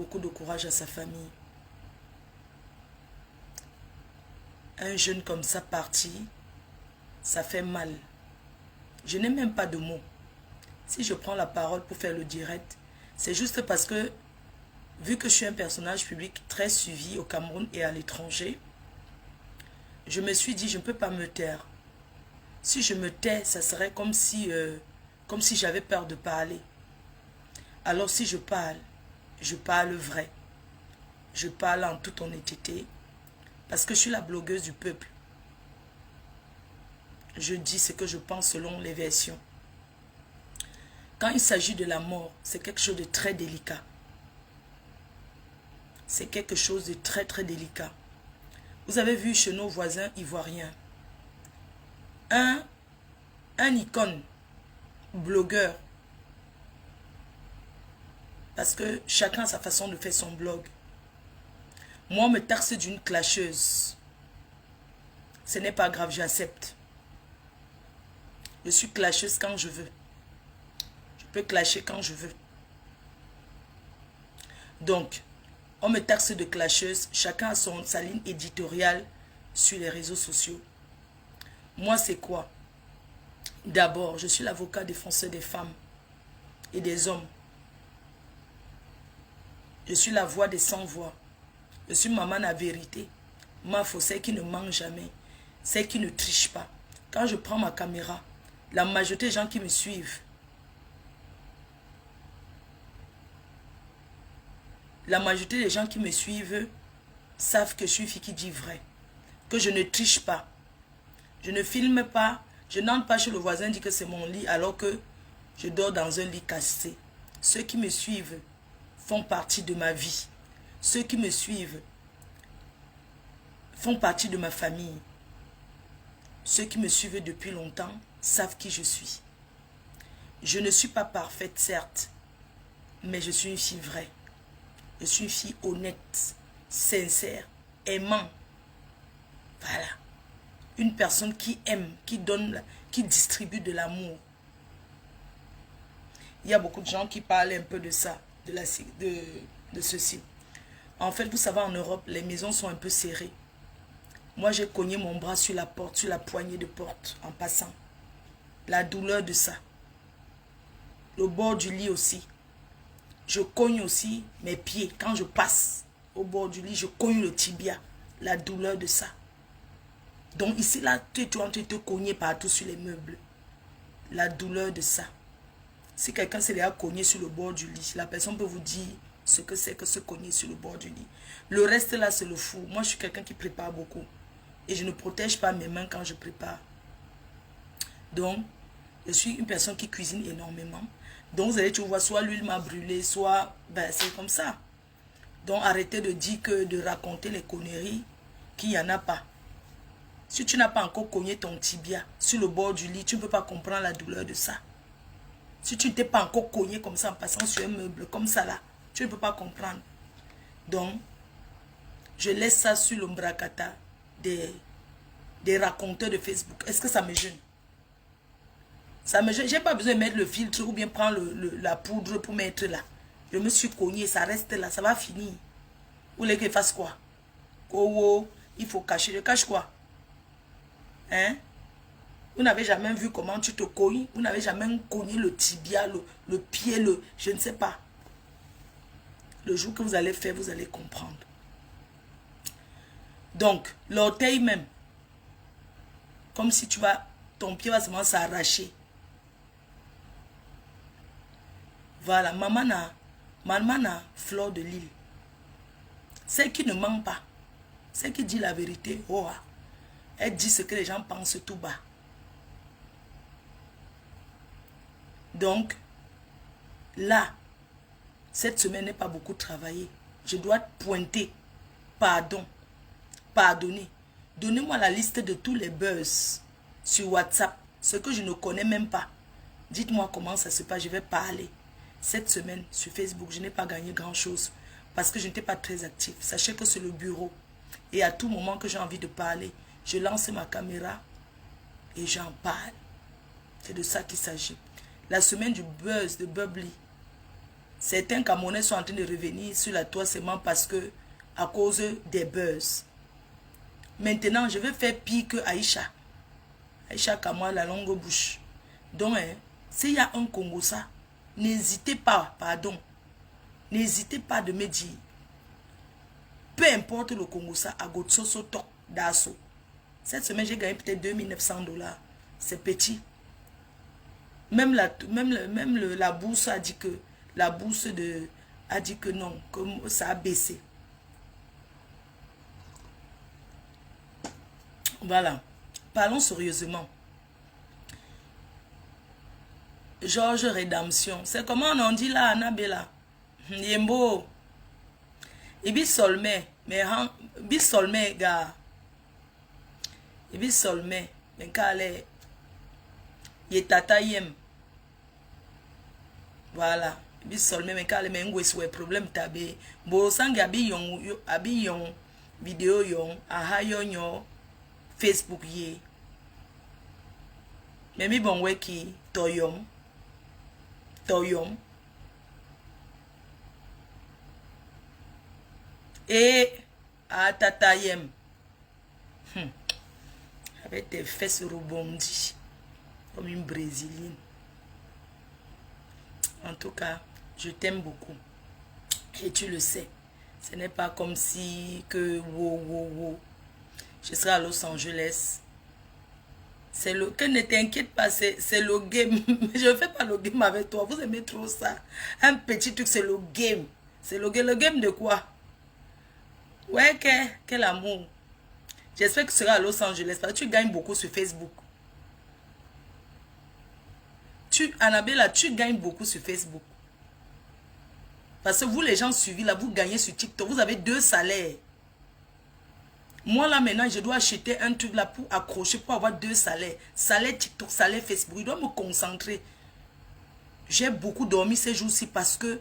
beaucoup de courage à sa famille. Un jeune comme ça parti, ça fait mal. Je n'ai même pas de mots. Si je prends la parole pour faire le direct, c'est juste parce que, vu que je suis un personnage public très suivi au Cameroun et à l'étranger, je me suis dit, je ne peux pas me taire. Si je me tais, ça serait comme si j'avais peur de parler. Alors si je parle vrai. Je parle en toute honnêteté, parce que je suis la blogueuse du peuple. Je dis ce que je pense selon les versions. Quand il s'agit de la mort, c'est quelque chose de très délicat. C'est quelque chose de très très délicat. Vous avez vu chez nos voisins ivoiriens, un icône, blogueur, parce que chacun a sa façon de faire son blog. Moi, on me taxe d'une clasheuse. Ce n'est pas grave, j'accepte. Je suis clasheuse quand je veux. Je peux clasher quand je veux. Donc, on me taxe de clasheuse. Chacun a sa ligne éditoriale sur les réseaux sociaux. Moi, c'est quoi? D'abord, je suis l'avocat défenseur des femmes et des hommes. Je suis la voix des sans-voix. Je suis maman la vérité. Ma faux, c'est qui ne ment jamais. C'est qui ne triche pas. Quand je prends ma caméra, la majorité des gens qui me suivent, savent que je suis une fille qui dit vrai. Que je ne triche pas. Je ne filme pas. Je n'entre pas chez le voisin et dis que c'est mon lit alors que je dors dans un lit cassé. Ceux qui me suivent font partie de ma vie. Ceux qui me suivent font partie de ma famille. Ceux qui me suivent depuis longtemps savent qui je suis. Je ne suis pas parfaite, certes, mais je suis une fille vraie. Je suis une fille honnête, sincère, aimant. Voilà. Une personne qui aime, qui donne, qui distribue de l'amour. Il y a beaucoup de gens qui parlent un peu de ça, de ceci. En fait, vous savez, en Europe, les maisons sont un peu serrées. Moi, j'ai cogné mon bras sur la porte, sur la poignée de porte, en passant. La douleur de ça. Le bord du lit aussi. Je cogne aussi mes pieds. Quand je passe au bord du lit, je cogne le tibia. La douleur de ça. Donc ici, là, tu es en train de te cogner partout sur les meubles. La douleur de ça. Si quelqu'un s'est déjà cogné sur le bord du lit, la personne peut vous dire ce que c'est que se cogner sur le bord du lit. Le reste là, c'est le fou. Moi, je suis quelqu'un qui prépare beaucoup. Et je ne protège pas mes mains quand je prépare. Donc, je suis une personne qui cuisine énormément. Donc, vous allez tu vois, soit l'huile m'a brûlé, soit... Ben, c'est comme ça. Donc, arrêtez de dire que de raconter les conneries qu'il n'y en a pas. Si tu n'as pas encore cogné ton tibia sur le bord du lit, tu ne peux pas comprendre la douleur de ça. Si tu ne t'es pas encore cogné comme ça en passant sur un meuble, comme ça là, tu ne peux pas comprendre. Donc, je laisse ça sur l'ombracata des raconteurs de Facebook. Est-ce que ça me gêne? Ça me gêne. Je n'ai pas besoin de mettre le filtre ou bien prendre la poudre pour mettre là. Je me suis cogné, ça reste là, ça va finir. Vous voulez que je fasse quoi? Oh, il faut cacher. Je cache quoi? Hein? Vous n'avez jamais vu comment tu te cognes? Vous n'avez jamais cogné le tibia, le pied, je ne sais pas. Le jour que vous allez faire, vous allez comprendre. Donc, l'orteil même, comme si ton pied va seulement s'arracher. Voilà, maman fleur de l'île. Celle qui ne ment pas, celle qui dit la vérité, oh, elle dit ce que les gens pensent tout bas. Donc, là, cette semaine n'est pas beaucoup travaillé. Je dois pointer, pardonner. Donnez-moi la liste de tous les buzz sur WhatsApp, ce que je ne connais même pas. Dites-moi comment ça se passe, je vais parler. Cette semaine, sur Facebook, je n'ai pas gagné grand-chose parce que je n'étais pas très actif. Sachez que c'est le bureau. Et à tout moment que j'ai envie de parler, je lance ma caméra et j'en parle. C'est de ça qu'il s'agit. La semaine du buzz, de Bubbly, Certains Camerounais sont en train de revenir sur la toile seulement parce que, à cause des buzz. Maintenant, je vais faire pire que Aïcha. Aïcha Kamwa, la longue bouche. Donc, hein, s'il y a un Congo ça, n'hésitez pas, pardon, n'hésitez pas de me dire, peu importe le Congo ça, à Gotsoso Tok d'Asso. Cette semaine, j'ai gagné peut-être 2900 $. C'est petit. Même la bourse a dit que, a dit que non, que ça a baissé. Voilà. Parlons sérieusement. Georges Rédemption. C'est comment on dit là, Annabella? Yembo. Ibi solme. Mais bi solme, gars. Ibi solme. Mais kale. Yetata yem. Voilà. Ibi solme. Mais kale, mais ngwe souwe problème tabe. Bo sangi abi yon vidéo yon. Aha yon Facebook ye. Mais mi bon weki. Toyom. Et à tatayem. Avec tes fesses rebondies. Comme une brésilienne. En tout cas, je t'aime beaucoup. Et tu le sais. Ce n'est pas comme si que je serai à Los Angeles. C'est le que ne t'inquiète pas, c'est le game. Je ne fais pas le game avec toi. Vous aimez trop ça. Un petit truc, c'est le game. C'est le game. Le game de quoi? Ouais, quel amour. J'espère que tu seras à Los Angeles parce que tu gagnes beaucoup sur Facebook. Annabella, tu gagnes beaucoup sur Facebook. Parce que vous, les gens suivis, là, vous gagnez sur TikTok. Vous avez 2 salaires. Moi, là, maintenant, je dois acheter un truc là pour accrocher, pour avoir 2 salaires. Salaire TikTok, salaire Facebook. Je dois me concentrer. J'ai beaucoup dormi ces jours-ci parce que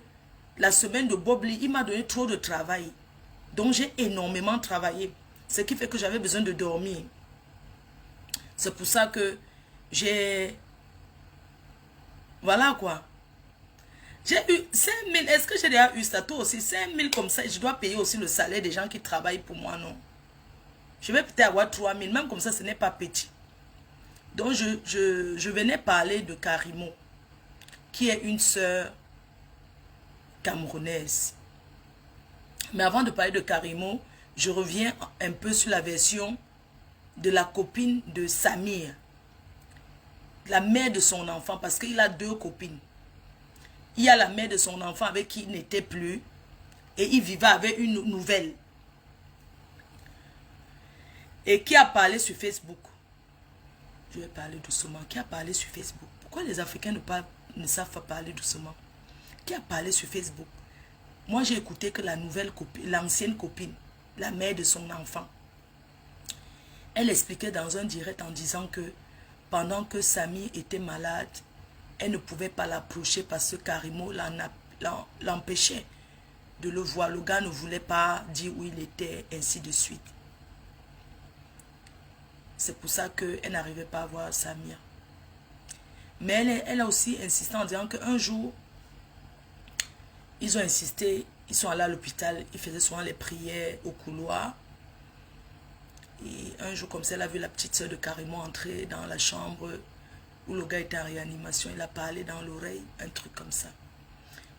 la semaine de Bob Lee, il m'a donné trop de travail. Donc, j'ai énormément travaillé. Ce qui fait que j'avais besoin de dormir. C'est pour ça que j'ai... Voilà quoi. J'ai eu 5 000. Est-ce que j'ai déjà eu ça? Toi aussi, 5 000 comme ça. Je dois payer aussi le salaire des gens qui travaillent pour moi, non? Je vais peut-être avoir 3 000. Même comme ça, ce n'est pas petit. Donc, je venais parler de Karimo, qui est une sœur camerounaise. Mais avant de parler de Karimo, je reviens un peu sur la version de la copine de Samir. La mère de son enfant, parce qu'il a 2 copines. Il y a la mère de son enfant avec qui il n'était plus. Et il vivait avec une nouvelle. Et qui a parlé sur Facebook. Je vais parler doucement. Qui a parlé sur Facebook? Pourquoi les Africains ne savent pas parler doucement? Qui a parlé sur Facebook? Moi, j'ai écouté que la nouvelle copine, l'ancienne copine, la mère de son enfant, elle expliquait dans un direct en disant que pendant que Samy était malade, elle ne pouvait pas l'approcher parce que Karimo l'empêchait de le voir. Le gars ne voulait pas dire où il était, ainsi de suite. C'est pour ça qu'elle n'arrivait pas à voir Samia. Mais elle a aussi insisté en disant qu'un jour, ils ont insisté, ils sont allés à l'hôpital, ils faisaient souvent les prières au couloir. Et un jour comme ça, elle a vu la petite soeur de Karimo entrer dans la chambre où le gars était en réanimation. Il a parlé dans l'oreille, un truc comme ça.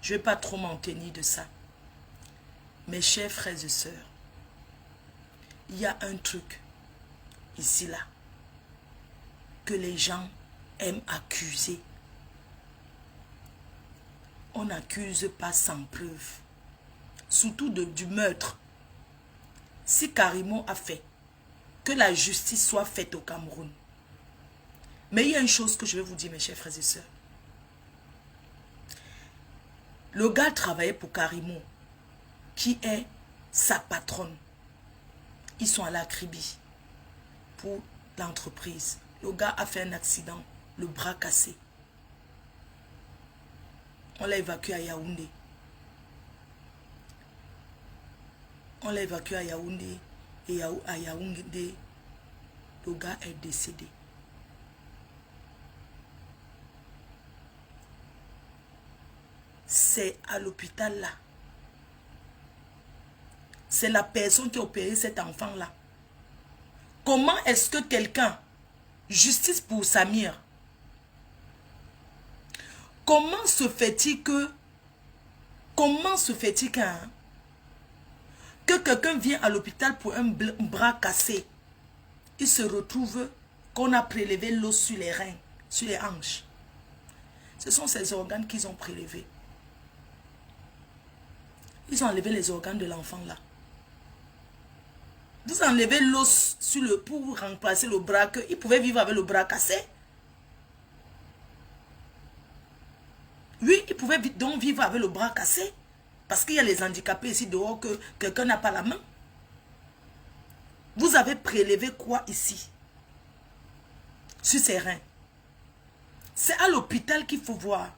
Je ne vais pas trop m'en tenir de ça. Mes chers frères et sœurs, il y a un truc ici, là, que les gens aiment accuser. On n'accuse pas sans preuve. Surtout du meurtre. Si Karimo a fait, que la justice soit faite au Cameroun. Mais il y a une chose que je vais vous dire, mes chers frères et sœurs. Le gars travaillait pour Karimo, qui est sa patronne. Ils sont allés à Kribi pour l'entreprise. Le gars a fait un accident, le bras cassé. On l'a évacué à Yaoundé. On l'a évacué à Yaoundé. Et à Yaoundé, le gars est décédé. c'est à l'hôpital là. C'est la personne qui a opéré cet enfant-là. Comment est-ce que quelqu'un, justice pour Samir, comment se fait-il que quelqu'un vient à l'hôpital pour un bras cassé, il se retrouve qu'on a prélevé l'os sur les reins, sur les hanches. Ce sont ces organes qu'ils ont prélevés. Ils ont enlevé les organes de l'enfant là. Vous enlevez l'os pour remplacer le bras, qu'il pouvait vivre avec le bras cassé. Oui, il pouvait donc vivre avec le bras cassé. Parce qu'il y a les handicapés ici dehors que quelqu'un n'a pas la main. Vous avez prélevé quoi ici? Sur ses reins. C'est à l'hôpital qu'il faut voir.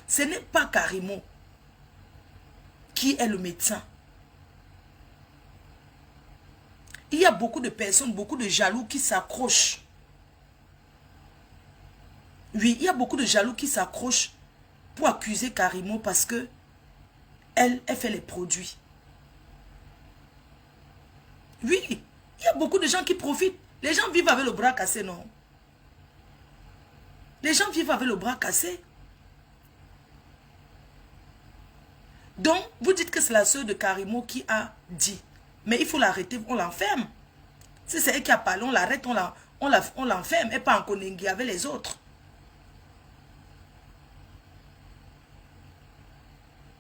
Ce n'est pas Karimo qui est le médecin. Il y a beaucoup de personnes, beaucoup de jaloux qui s'accrochent. Oui, il y a beaucoup de jaloux qui s'accrochent pour accuser Karimo parce que elle fait les produits. Oui, il y a beaucoup de gens qui profitent. Les gens vivent avec le bras cassé, non? Les gens vivent avec le bras cassé. Donc, vous dites que c'est la sœur de Karimo qui a dit. Mais il faut l'arrêter, on l'enferme. Si c'est elle qui a parlé, on l'arrête, on l'enferme. Et pas en Konengi avec les autres.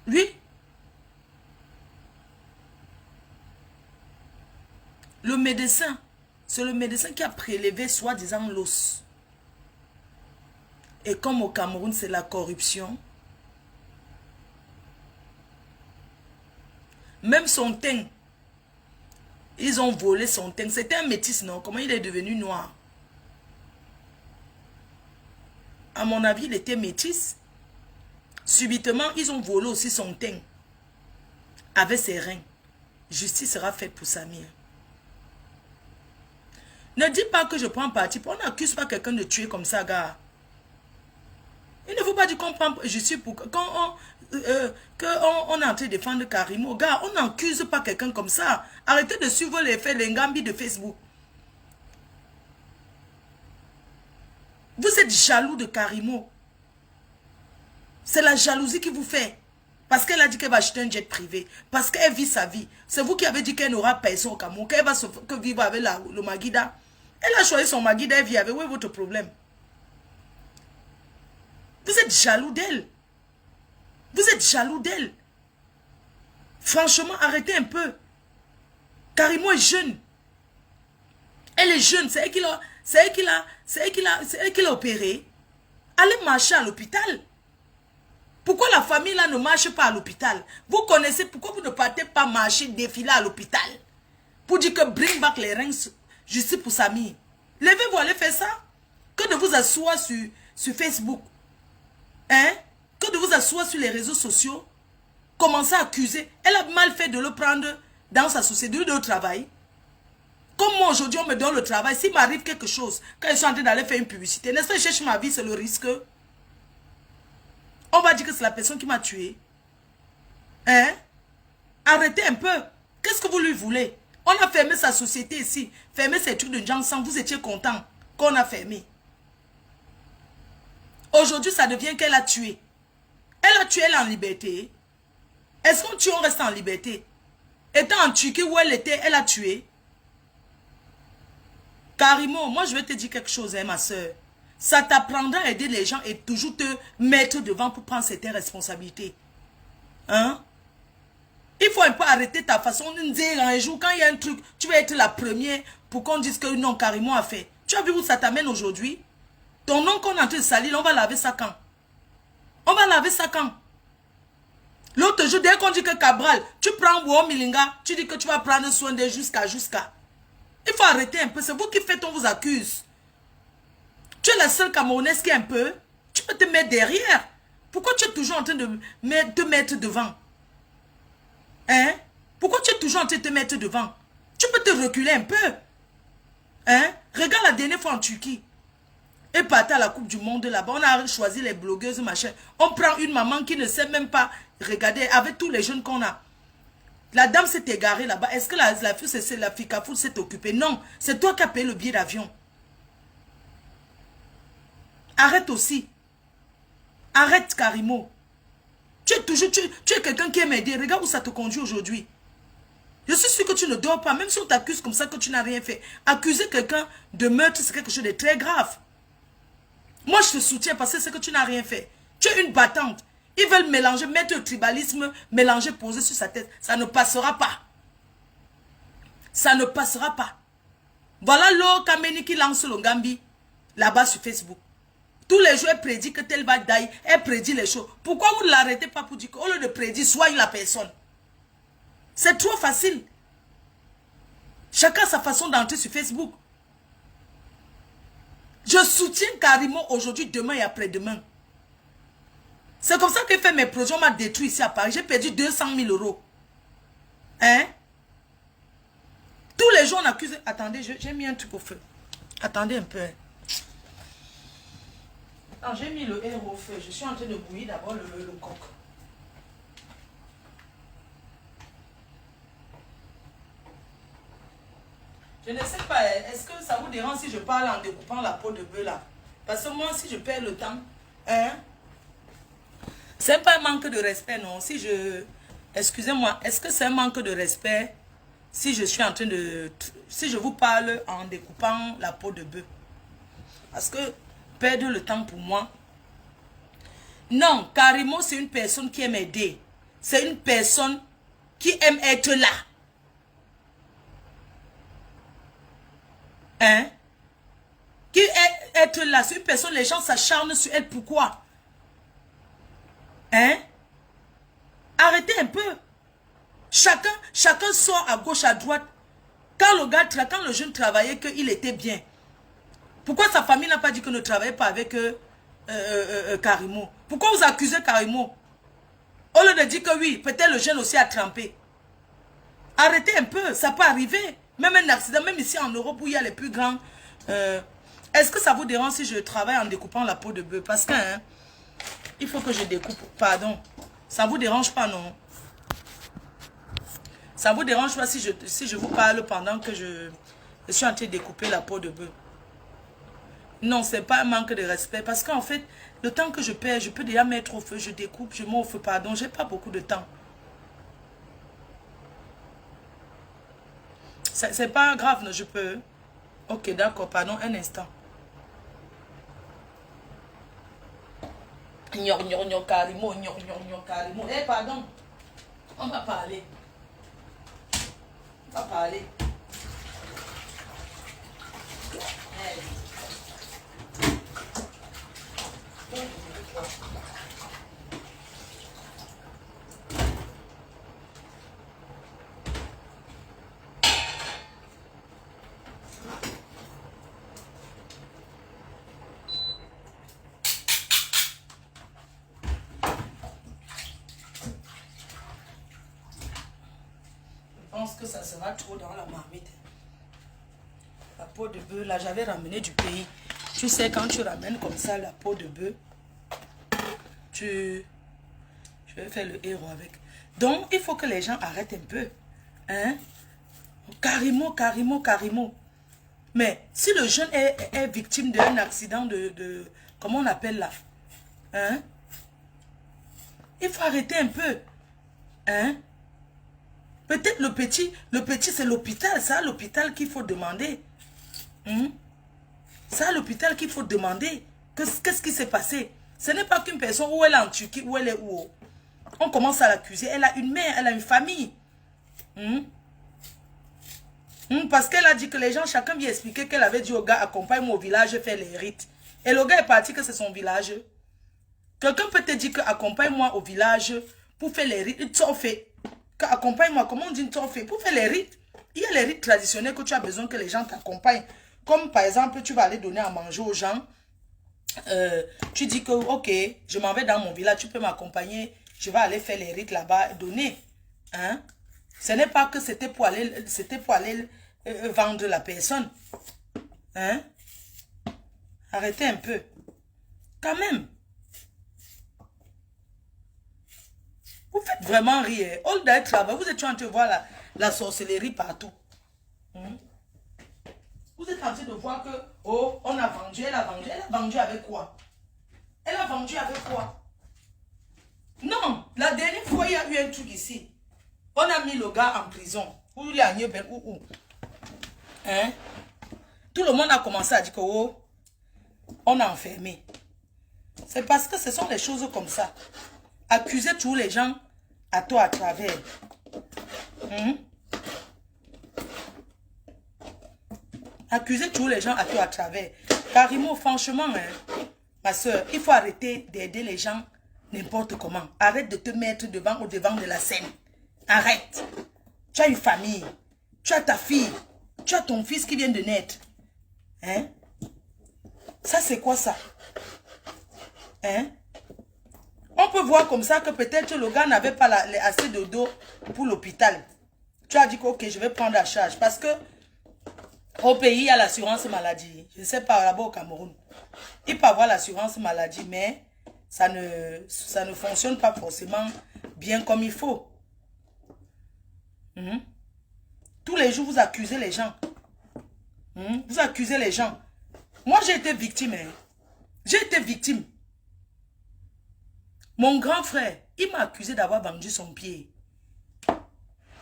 Oui. Le médecin, c'est le médecin qui a prélevé soi-disant l'os. Et comme au Cameroun, c'est la corruption. Même son teint. Ils ont volé son teint. C'était un métis, non? Comment il est devenu noir? À mon avis, il était métis. Subitement, ils ont volé aussi son teint. Avec ses reins. Justice sera faite pour Samir. Ne dis pas que je prends parti. On n'accuse pas quelqu'un de tuer comme ça, gars. Il ne faut pas dire qu'on prend justice pour... Quand on est en train de défendre Karimo, gars, on n'accuse pas quelqu'un comme ça. Arrêtez de suivre les faits, les ngambis de Facebook. Vous êtes jaloux de Karimo. C'est la jalousie qui vous fait. Parce qu'elle a dit qu'elle va acheter un jet privé. Parce qu'elle vit sa vie. C'est vous qui avez dit qu'elle n'aura personne au Cameroun. Qu'elle va vivre avec le Maguida. Elle a choisi son Maguida, elle vit avec. Où est votre problème? Vous êtes jaloux d'elle. Vous êtes jaloux d'elle. Franchement, arrêtez un peu. Karimo est jeune. Elle est jeune. C'est elle qui l'a opéré. Allez marcher à l'hôpital. Pourquoi la famille là ne marche pas à l'hôpital? Vous connaissez pourquoi vous ne partez pas marcher, défiler à l'hôpital? Pour dire que bring back les reins, justice pour Samir. Levez-vous, allez faire ça. Que de vous asseoir sur Facebook. Hein? Que de vous asseoir sur les réseaux sociaux. Commencez à accuser. Elle a mal fait de le prendre dans sa société de travail. Comme moi aujourd'hui on me donne le travail. S'il m'arrive quelque chose, quand je suis en train d'aller faire une publicité, n'est-ce pas, je cherche ma vie, c'est le risque. On va dire que c'est la personne qui m'a tué. Hein? Arrêtez un peu. Qu'est-ce que vous lui voulez? On a fermé sa société ici. Fermé ses trucs de Jansan. Vous étiez content qu'on a fermé. Aujourd'hui, ça devient qu'elle a tué. Elle a tué, elle est en liberté. Est-ce qu'on tue, on reste en liberté? Étant en Turquie où elle était, elle a tué. Karimo, moi je vais te dire quelque chose, hein, ma soeur. Ça t'apprendra à aider les gens et toujours te mettre devant pour prendre certaines responsabilités. Hein? Il faut un peu arrêter ta façon de dire un jour, quand il y a un truc, tu vas être la première pour qu'on dise que non, Karimo a fait. Tu as vu où ça t'amène aujourd'hui? Ton nom qu'on est en train de salir, on va laver ça quand? On va laver ça quand? L'autre jour, dès qu'on dit que Cabral, tu prends Wo Milinga, tu dis que tu vas prendre soin d'eux jusqu'à. Il faut arrêter un peu, c'est vous qui faites, on vous accuse. Tu es la seule Camerounaise qui est un peu, tu peux te mettre derrière. Pourquoi tu es toujours en train de te mettre devant? Hein? Pourquoi tu es toujours en train de te mettre devant? Tu peux te reculer un peu. Hein? Regarde la dernière fois en Turquie. et partait à la Coupe du Monde là-bas. On a choisi les blogueuses, machin. On prend une maman qui ne sait même pas regarder avec tous les jeunes qu'on a. La dame s'est égarée là-bas. Est-ce que la fille Cafoul s'est occupée? Non, c'est toi qui as payé le billet d'avion. Arrête aussi. Arrête, Karimo. Tu es quelqu'un qui aime aider. Regarde où ça te conduit aujourd'hui. Je suis sûr que tu ne dors pas, même si on t'accuse comme ça que tu n'as rien fait. Accuser quelqu'un de meurtre, c'est quelque chose de très grave. Moi, je te soutiens parce que c'est que tu n'as rien fait. Tu es une battante. Ils veulent mélanger, mettre le tribalisme, mélanger, poser sur sa tête. Ça ne passera pas. Ça ne passera pas. Voilà Laure Kameni qui lance le Gambi là-bas sur Facebook. Tous les jours, elle prédit que tel va die. Elle prédit les choses. Pourquoi vous ne l'arrêtez pas pour dire qu'au lieu de prédire, soigne la personne? C'est trop facile. Chacun a sa façon d'entrer sur Facebook. Je soutiens Karimo aujourd'hui, demain et après-demain. C'est comme ça que j'ai fait mes projets. On m'a détruit ici à Paris. J'ai perdu 200 000 euros. Hein? Tous les jours, on accuse... Attendez, j'ai mis un truc au feu. Attendez un peu. J'ai mis le air au feu. Je suis en train de bouillir d'abord le coq. Je ne sais pas, est-ce que ça vous dérange si je parle en découpant la peau de bœuf là? Parce que moi, si je perds le temps, hein, c'est pas un manque de respect, non? Si je... Excusez-moi, est-ce que c'est un manque de respect si je suis en train de... Si je vous parle en découpant la peau de bœuf? Parce que perdre le temps pour moi... Non, Karimo, c'est une personne qui aime aider. C'est une personne qui aime être là. Hein? Qui aime être là. C'est une personne, les gens s'acharnent sur elle. Pourquoi? Hein? Arrêtez un peu. Chacun sort à gauche, à droite. Quand le jeune travaillait, qu'il était bien. Pourquoi sa famille n'a pas dit que ne travaillait pas avec Karimo? Pourquoi vous accusez Karimo? Au lieu de dire que oui, peut-être le jeune aussi a trempé. Arrêtez un peu, ça peut arriver. Même un accident, même ici en Europe où il y a les plus grands. Est-ce que ça vous dérange si je travaille en découpant la peau de bœuf? Parce que hein, il faut que je découpe. Pardon. Ça vous dérange pas, non? Ça vous dérange pas si je vous parle pendant que je suis en train de découper la peau de bœuf? Non, c'est pas un manque de respect. Parce qu'en fait, le temps que je perds, je peux déjà mettre au feu, je découpe, je mets au feu, pardon. J'ai pas beaucoup de temps. C'est pas grave, non, je peux. Ok, d'accord, pardon, un instant. Karimo, Karimo. Eh, pardon. On va parler. On va parler. Hey. Je pense que ça sera trop dans la marmite. La peau de bœuf, là, j'avais ramené du pays. Tu sais, quand tu ramènes comme ça la peau de bœuf, je vais faire le héros avec. Donc, il faut que les gens arrêtent un peu. Hein? Karimo. Mais si le jeune est victime d'un accident comment on appelle là? Hein? Il faut arrêter un peu. Hein? Peut-être le petit c'est l'hôpital. C'est à l'hôpital qu'il faut demander. C'est à l'hôpital qu'il faut demander. Qu'est-ce qui s'est passé? Ce n'est pas qu'une personne où elle est en Turquie, où elle est où. On commence à l'accuser. Elle a une mère, elle a une famille. Parce qu'elle a dit que les gens, chacun vient expliquer qu'elle avait dit au gars, accompagne-moi au village, faire les rites. Et le gars est parti que c'est son village. Quelqu'un peut te dire que accompagne-moi au village pour faire les rites. Ils t'ont fait. Accompagne-moi, comment on dit ils t'ont fait? Pour faire les rites. Il y a les rites traditionnels que tu as besoin que les gens t'accompagnent. Comme par exemple, tu vas aller donner à manger aux gens. Tu dis que, ok, je m'en vais dans mon village, tu peux m'accompagner. Je vais aller faire les rites là-bas, donner. Hein? Ce n'est pas que c'était pour aller vendre la personne. Hein? Arrêtez un peu. Quand même. Vous faites vraiment rire. Au lieu d'être travail, vous êtes en train de voir la sorcellerie partout. Vous êtes en train de voir que, oh, on a vendu, elle a vendu. Elle a vendu avec quoi? Elle a vendu avec quoi? Non, la dernière fois, il y a eu un truc ici. On a mis le gars en prison. Où il a hein? Tout le monde a commencé à dire que, oh, on a enfermé. C'est parce que ce sont des choses comme ça. Accuser tous les gens à toi à travers. Accuser tous les gens à toi à travers. Carrément, franchement, hein, ma soeur, il faut arrêter d'aider les gens n'importe comment. Arrête de te mettre au devant de la scène. Arrête. Tu as une famille. Tu as ta fille. Tu as ton fils qui vient de naître. Hein? Ça, c'est quoi ça? Hein? On peut voir comme ça que peut-être le gars n'avait pas assez de dos pour l'hôpital. Tu as dit que ok, je vais prendre la charge. Parce que au pays, il y a l'assurance maladie. Je ne sais pas, là-bas au Cameroun. Il peut avoir l'assurance maladie, mais ça ne fonctionne pas forcément bien comme il faut. Tous les jours, vous accusez les gens. Vous accusez les gens. Moi, j'ai été victime. Hein. J'ai été victime. Mon grand frère, il m'a accusé d'avoir vendu son pied.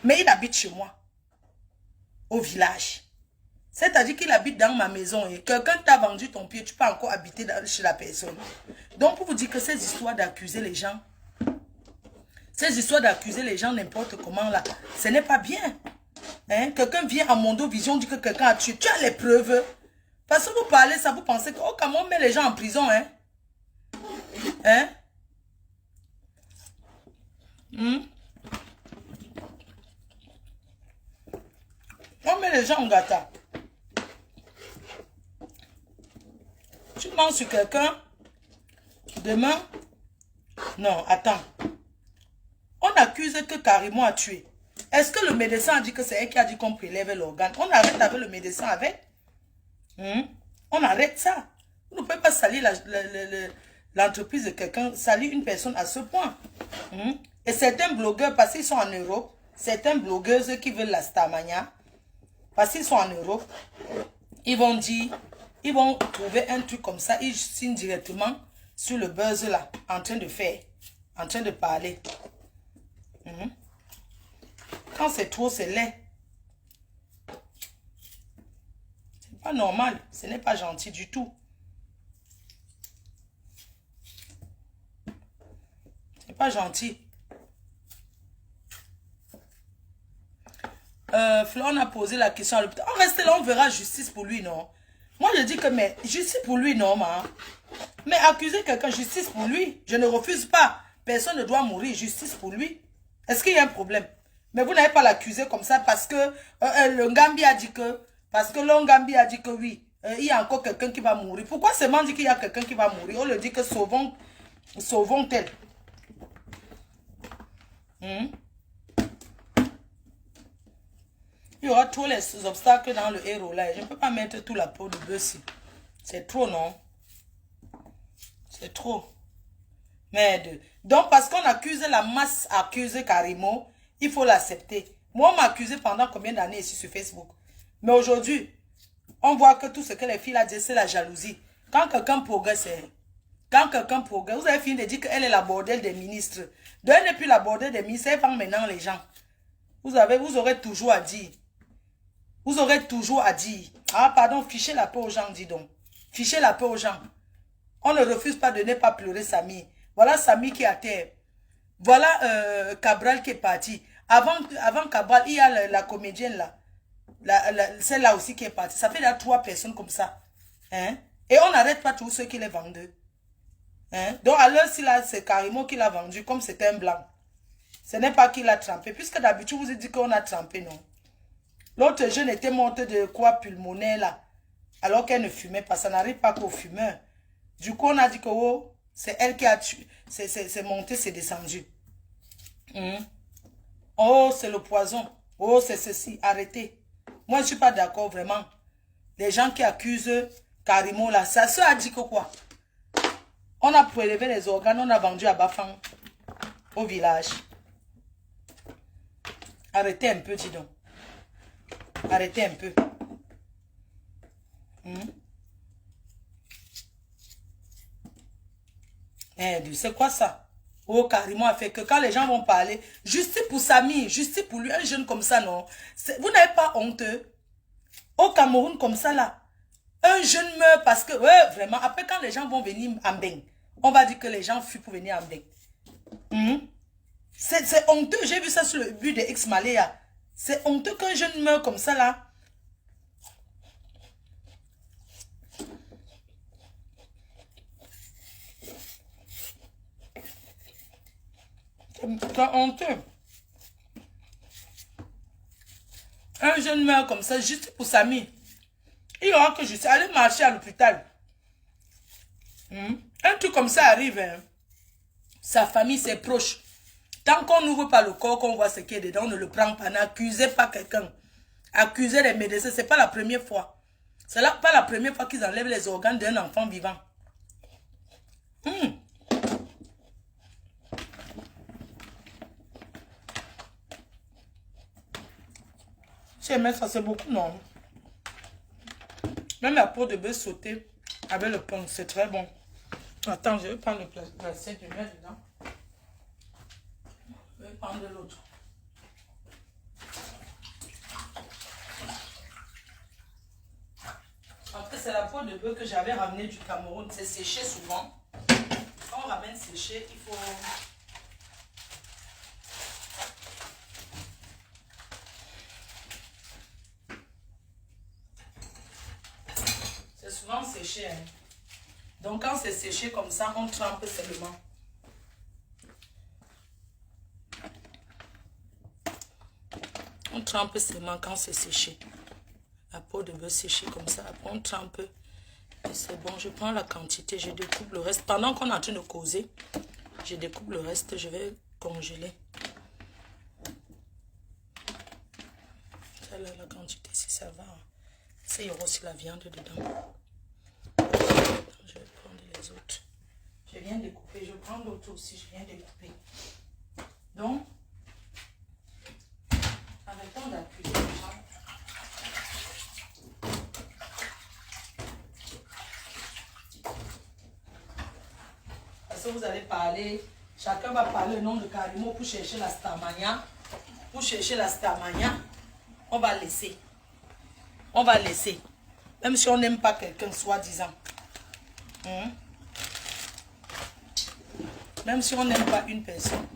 Mais il habite chez moi. Au village. C'est-à-dire qu'il habite dans ma maison. Et quelqu'un t'a vendu ton pied, tu peux encore habiter chez la personne. Donc, pour vous dire que ces histoires d'accuser les gens, n'importe comment là, ce n'est pas bien. Hein? Quelqu'un vient à Mondovision, dit que quelqu'un a tué. Tu as les preuves. Parce que vous parlez ça, vous pensez que, oh, comment on met les gens en prison, hein? Hein? On met les gens en gâta. Tu mens sur quelqu'un, demain, non, attends. On accuse que Carrément a tué. Est-ce que le médecin a dit que c'est elle qui a dit qu'on prélève l'organe? On arrête avec le médecin avec. On arrête ça. Vous ne pouvez pas salir l'entreprise de quelqu'un, salir une personne à ce point. Et certains blogueurs, parce qu'ils sont en Europe, certaines blogueuses qui veulent la Starmania, parce qu'ils sont en Europe, ils vont dire, ils vont trouver un truc comme ça, ils signent directement sur le buzz là, en train de faire, en train de parler. Quand c'est trop, c'est laid. C'est pas normal, ce n'est pas gentil du tout. C'est pas gentil. Florent a posé la question à l'hôpital. On reste là, on verra justice pour lui, non? Moi, je dis que, mais justice pour lui, non, ma. Mais accuser quelqu'un, justice pour lui. Je ne refuse pas. Personne ne doit mourir, justice pour lui. Est-ce qu'il y a un problème? Mais vous n'avez pas l'accuser comme ça parce que le Gambi a dit que, oui, il y a encore quelqu'un qui va mourir. Pourquoi seulement dit qu'il y a quelqu'un qui va mourir? On le dit que sauvons-tel. Il y aura tous les obstacles dans le héros là. Je ne peux pas mettre tout la peau de bœuf. C'est trop, non? C'est trop. Merde. Donc, parce qu'on accuse la masse, accuse Karimo, il faut l'accepter. Moi, on m'a accusé pendant combien d'années ici sur Facebook? Mais aujourd'hui, on voit que tout ce que les filles là disent, c'est la jalousie. Quand quelqu'un progresse, vous avez fini de dire qu'elle est la bordelle des ministres. De elle n'est plus la bordelle des ministres, elle vend maintenant les gens. Vous aurez toujours à dire. Vous aurez toujours à dire. Ah, pardon, fichez la paix aux gens, dis donc. Fichez la paix aux gens. On ne refuse pas de ne pas pleurer Samy. Voilà Samy qui est à terre. Voilà Cabral qui est parti. Avant Cabral, il y a la comédienne là. Celle-là aussi qui est partie. Ça fait là 3 personnes comme ça. Hein? Et on n'arrête pas tous ceux qui les vendent. Hein? Donc alors, si là, c'est Carrément qui l'a vendu, comme c'était un blanc. Ce n'est pas qui l'a trempé. Puisque d'habitude, vous dit qu'on a trempé, non? L'autre jeune était morte de quoi pulmonaire là. Alors qu'elle ne fumait pas. Ça n'arrive pas qu'aux fumeurs. Du coup, on a dit que oh, c'est elle qui a tué. C'est monté, c'est descendu. Oh, c'est le poison. Oh, c'est ceci. Arrêtez. Moi, je ne suis pas d'accord vraiment. Les gens qui accusent Karimo là, sa soeur a dit que quoi? On a prélevé les organes, on a vendu à Bafang, au village. Arrêtez un peu, dis donc. Arrêtez un peu. C'est quoi ça? Oh, Karimo a fait que quand les gens vont parler, justice pour Samy, justice pour lui, un jeune comme ça, non? Vous n'avez pas honteux? Au Cameroun, comme ça, là, un jeune meurt parce que, ouais, vraiment, après, quand les gens vont venir en Mbeng, on va dire que les gens fuient pour venir en Mbeng. C'est honteux, j'ai vu ça sur le but de Ex-Maléa. C'est honteux qu'un jeune meurt comme ça, là. C'est honteux. Un jeune meurt comme ça, juste pour Samy. Il aura que juste aller marcher à l'hôpital. Un truc comme ça arrive. Hein. Sa famille, ses proches. Tant qu'on n'ouvre pas le corps, qu'on voit ce qu'il y a dedans, on ne le prend pas. N'accusez pas quelqu'un. Accusez les médecins, ce n'est pas la première fois. C'est pas la première fois qu'ils enlèvent les organes d'un enfant vivant. Mais ça, c'est beaucoup, non? Même la peau de bœuf sautée avec le pain, c'est très bon. Attends, je vais prendre le plastique, je vais mettre dedans. Je vais prendre l'autre. Après, c'est la peau de bœuf que j'avais ramenée du Cameroun. C'est séché souvent. Quand on ramène séché, il faut... C'est souvent séché. Hein. Donc, quand c'est séché comme ça, on trempe seulement. On trempe seulement quand c'est séché. La peau de bœuf séchée comme ça. Après, on trempe. Et c'est bon. Je prends la quantité. Je découpe le reste. Pendant qu'on est en train de causer, je découpe le reste. Je vais congeler. Ça, là, la quantité, si ça va. Ça, il y aura aussi la viande dedans. Je vais prendre les autres. Je viens découper. Je prends l'autre aussi. Je viens découper. Donc, arrêtons d'accuser les gens. Parce que vous allez parler, chacun va parler le nom de Karimo pour chercher la Starmania. Pour chercher la Starmania, on va laisser. On va laisser. Même si on n'aime pas quelqu'un, soi-disant. Même si on n'aime pas une personne.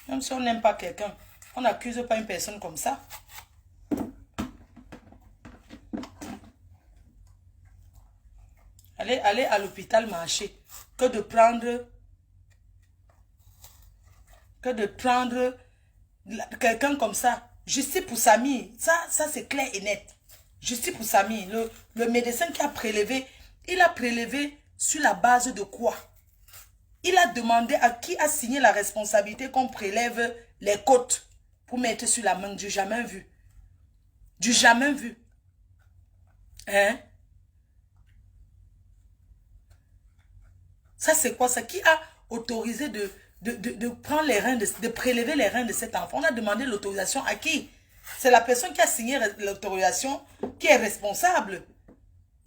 Même si on n'aime pas quelqu'un, on n'accuse pas une personne comme ça. Allez à l'hôpital marcher. Que de prendre quelqu'un comme ça. Justice pour Samy. Ça c'est clair et net. Justice pour Samy. Le médecin qui a prélevé, il a prélevé sur la base de quoi? Il a demandé à qui a signé la responsabilité qu'on prélève les côtes pour mettre sur la main. Du jamais vu. Du jamais vu. Hein? Ça, c'est quoi ça? Qui a autorisé de prendre les reins, de prélever les reins de cet enfant? On a demandé l'autorisation à qui? C'est la personne qui a signé l'autorisation qui est responsable.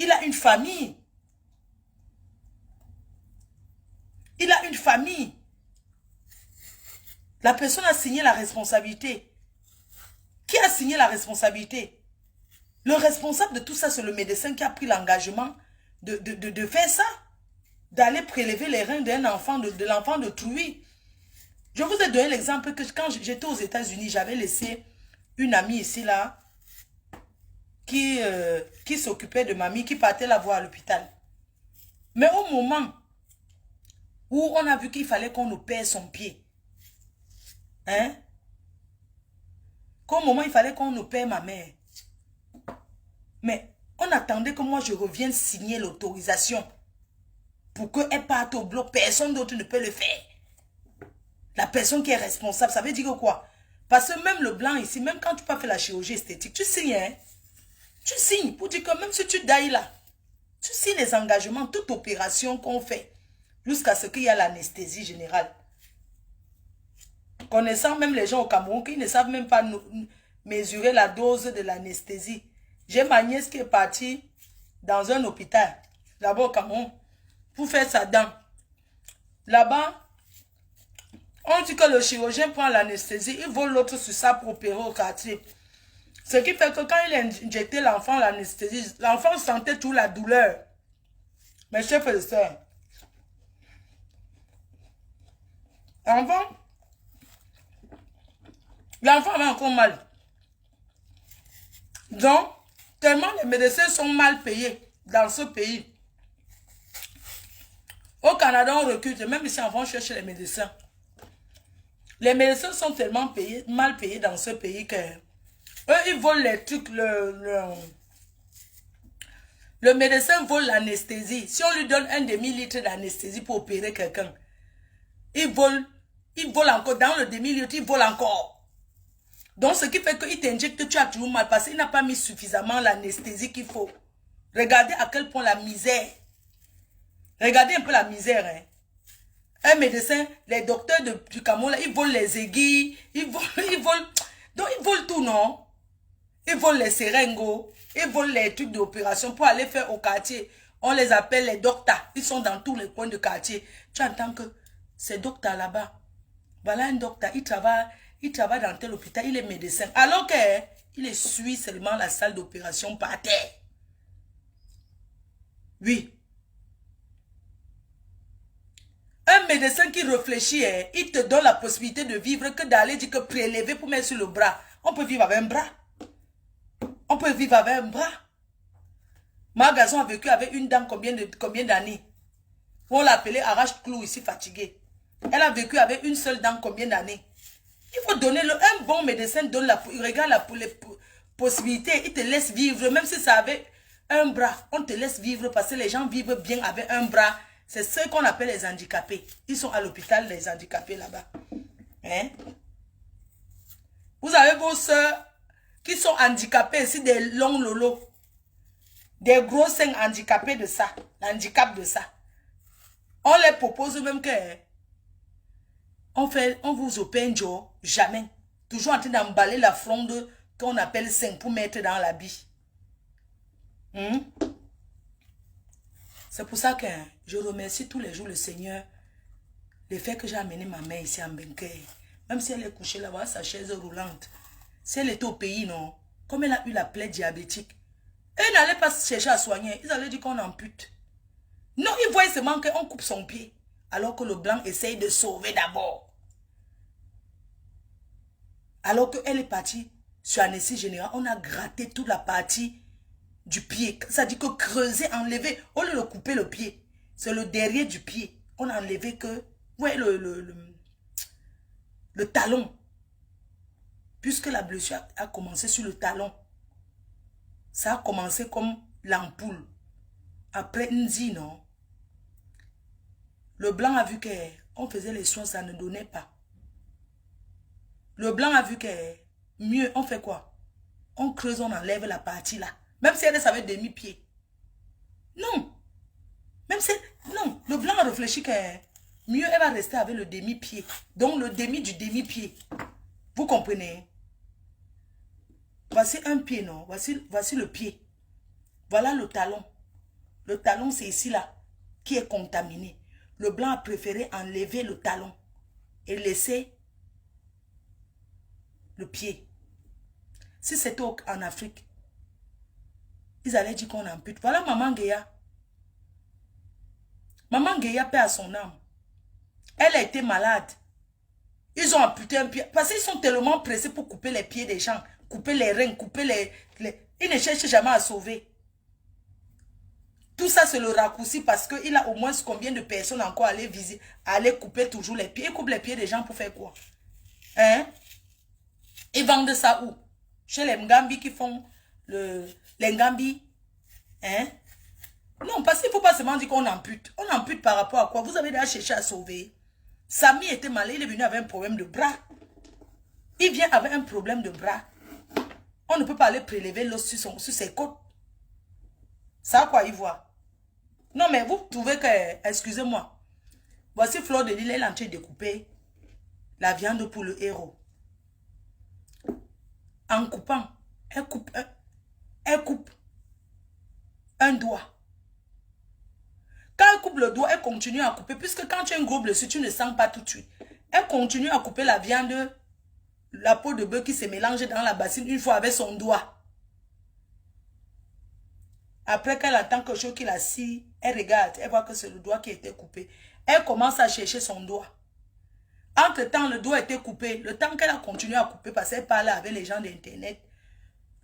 Il a une famille. Il a une famille. La personne a signé la responsabilité. Qui a signé la responsabilité? Le responsable de tout ça, c'est le médecin qui a pris l'engagement de faire ça. D'aller prélever les reins d'un enfant, de l'enfant d'autrui. Je vous ai donné l'exemple que quand j'étais aux États-Unis, j'avais laissé une amie ici, là, qui s'occupait de mamie, qui partait la voir à l'hôpital. Mais au moment où on a vu qu'il fallait qu'on opère son pied, hein, qu'au moment où il fallait qu'on opère ma mère, mais on attendait que moi je revienne signer l'autorisation pour qu'elle parte au bloc, personne d'autre ne peut le faire. La personne qui est responsable, ça veut dire que quoi? Parce que même le blanc ici, même quand tu pas fait la chirurgie esthétique, tu signes, hein? Tu signes pour dire que même si tu dailles là, tu signes les engagements, toute opération qu'on fait, jusqu'à ce qu'il y a l'anesthésie générale. Connaissant même les gens au Cameroun qui ne savent même pas mesurer la dose de l'anesthésie. J'ai ma nièce qui est partie dans un hôpital, là-bas au Cameroun, pour faire sa dent. Là-bas, on dit que le chirurgien prend l'anesthésie, il vole l'autre sur ça pour opérer au quartier. Ce qui fait que quand il a injecté l'enfant l'anesthésie, l'enfant sentait toute la douleur. Mes chers frères et sœurs, l'enfant avait encore mal. Donc, tellement les médecins sont mal payés dans ce pays. Au Canada, on recrute, même ici en France, on cherche les médecins. Les médecins sont tellement mal payés dans ce pays que eux, ils volent les trucs. Le médecin vole l'anesthésie. Si on lui donne un demi-litre d'anesthésie pour opérer quelqu'un, il vole encore. Dans le demi-litre, il vole encore. Donc, ce qui fait qu'il t'injecte, tu as toujours mal parce qu'il n'a pas mis suffisamment l'anesthésie qu'il faut. Regardez à quel point la misère. Regardez un peu la misère, hein. Un médecin, les docteurs du Cameroun, ils volent les aiguilles, ils volent, donc ils volent tout, non? Ils volent les seringues, ils volent les trucs d'opération pour aller faire au quartier. On les appelle les docteurs. Ils sont dans tous les coins du quartier. Tu entends que ces docteurs là-bas, voilà un docteur, il travaille dans tel hôpital, il est médecin. Alors qu'il essuie seulement la salle d'opération par terre. Oui. Un médecin qui réfléchit, il te donne la possibilité de vivre que d'aller dire que prélever pour mettre sur le bras. On peut vivre avec un bras. On peut vivre avec un bras. Ma garçon a vécu avec une dame combien d'années? On l'appelait arrache-clou ici fatiguée. Elle a vécu avec une seule dame combien d'années? Il faut donner un bon médecin, regarde les possibilités, il te laisse vivre, même si ça avait un bras, on te laisse vivre parce que les gens vivent bien avec un bras. C'est ce qu'on appelle les handicapés. Ils sont à l'hôpital, les handicapés là-bas. Hein? Vous avez vos soeurs qui sont handicapées ici, des longs lolos. Des gros seins handicapés de ça. L'handicap de ça. On les propose même que on vous opère un jour, jamais. Toujours en train d'emballer la fronde qu'on appelle sein pour mettre dans l'habit. C'est pour ça que je remercie tous les jours le Seigneur. Le fait que j'ai amené ma mère ici en Benké. Même si elle est couchée là-bas, sa chaise roulante. Si elle était au pays, non. Comme elle a eu la plaie diabétique. Elle n'allait pas chercher à soigner. Ils allaient dire qu'on ampute. Non, ils voyaient seulement qu'on coupe son pied. Alors que le blanc essaye de sauver d'abord. Alors qu'elle est partie sur anesthésie générale, on a gratté toute la partie du pied. Ça dit que creuser, enlever, au lieu de couper le pied, c'est le derrière du pied. On a enlevé que, ouais, le talon. Puisque la blessure a commencé sur le talon. Ça a commencé comme l'ampoule. Après Nzi, non? Le blanc a vu qu'on faisait les soins, ça ne donnait pas. Le blanc a vu que mieux, on fait quoi? On creuse, on enlève la partie là. Même si elle savait demi-pied. Non. Même si... Non. Le blanc a réfléchi que mieux, elle va rester avec le demi-pied. Donc, le demi du demi-pied. Vous comprenez? Voici un pied, non? Voici le pied. Voilà le talon. Le talon, c'est ici, là, qui est contaminé. Le blanc a préféré enlever le talon et laisser le pied. Si c'était en Afrique, ils allaient dire qu'on ampute. Voilà Maman Guéa. Maman Guéa paie à son âme. Elle a été malade. Ils ont amputé un pied. Parce qu'ils sont tellement pressés pour couper les pieds des gens. Couper les reins, couper les... Ils ne cherchent jamais à sauver. Tout ça, c'est le raccourci parce qu'il a au moins combien de personnes encore à aller couper toujours les pieds. Ils coupent les pieds des gens pour faire quoi? Hein? Ils vendent ça où? Chez les Ngambi qui font les Ngambi. Hein? Non, parce qu'il ne faut pas seulement dire qu'on ampute. On ampute par rapport à quoi? Vous avez déjà cherché à sauver. Samy était malade, il est venu avec un problème de bras. Il vient avec un problème de bras. On ne peut pas aller prélever l'os sur ses côtes. Ça, quoi, il voit. Non, mais vous trouvez que, excusez-moi, voici Fleur de Lys, elle est en train de découper la viande pour le héros. En coupant, elle coupe un doigt. Quand elle coupe le doigt, elle continue à couper, puisque quand tu as une gros blessure, tu ne sens pas tout de suite. Elle continue à couper la viande, la peau de bœuf qui se mélange dans la bassine une fois avec son doigt. Après qu'elle entend quelque chose qui la scie, elle regarde, elle voit que c'est le doigt qui a été coupé. Elle commence à chercher son doigt. Entre-temps, le doigt a été coupé. Le temps qu'elle a continué à couper, parce qu'elle parlait avec les gens d'Internet,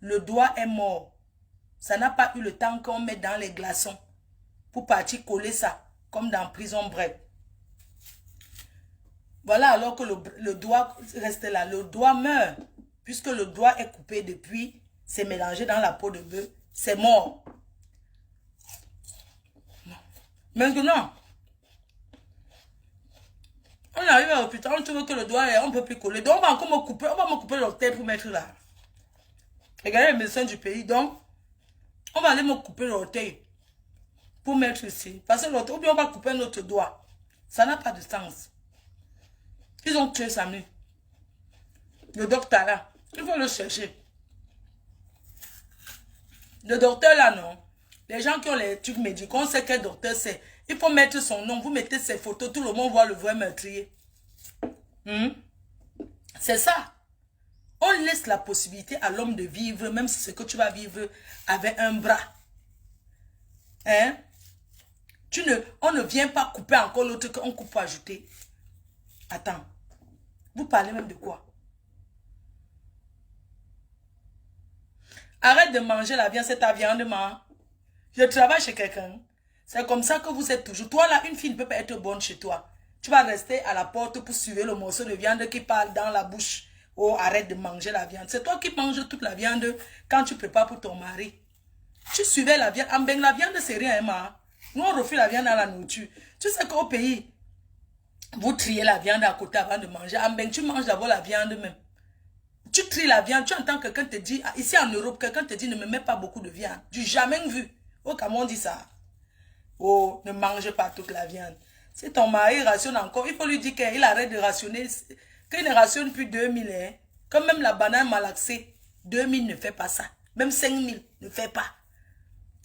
le doigt est mort. Ça n'a pas eu le temps qu'on met dans les glaçons pour partir coller ça, comme dans Prison Break. Voilà, alors que le doigt reste là. Le doigt meurt, puisque le doigt est coupé depuis, c'est mélangé dans la peau de bœuf, c'est mort. Maintenant, on arrive à l'hôpital, on trouve que le doigt, on ne peut plus coller. Donc, on va encore me couper, on va me couper l'orteil pour mettre là. Regardez les médecins du pays. Donc, on va aller me couper l'orteil pour mettre ici. Parce que l'orteil, ou bien on va couper notre doigt. Ça n'a pas de sens. Ils ont tué Samy. Le docteur là, il faut le chercher. Le docteur là, non. Les gens qui ont les trucs médicaux, on sait quel docteur c'est. Il faut mettre son nom, vous mettez ses photos, tout le monde voit le vrai meurtrier. C'est ça. On laisse la possibilité à l'homme de vivre, même si c'est que tu vas vivre avec un bras. Hein? On ne vient pas couper encore l'autre qu'on coupe pour ajouter. Attends. Vous parlez même de quoi? Arrête de manger la viande, c'est ta viande, man. Je travaille chez quelqu'un. C'est comme ça que vous êtes toujours. Toi là, une fille ne peut pas être bonne chez toi. Tu vas rester à la porte pour suivre le morceau de viande qui parle dans la bouche. Oh, arrête de manger la viande. C'est toi qui manges toute la viande quand tu prépares pour ton mari. Tu suivais la viande. En ben, la viande, c'est rien, ma. Nous, on refuse la viande à la nourriture. Tu sais qu'au pays, vous triez la viande à côté avant de manger. En ben, tu manges d'abord la viande même. Tu tries la viande, tu entends quelqu'un te dit, ici en Europe, quelqu'un te dit, ne me mets pas beaucoup de viande. Du jamais vu. Au Cameroun, on dit ça. Oh, ne mange pas toute la viande. Si ton mari rationne encore, il faut lui dire qu'il arrête de rationner. Qu'il ne rationne plus 2000. Hein. Comme même la banane malaxée, 2000 ne fait pas ça. Même 5000 ne fait pas.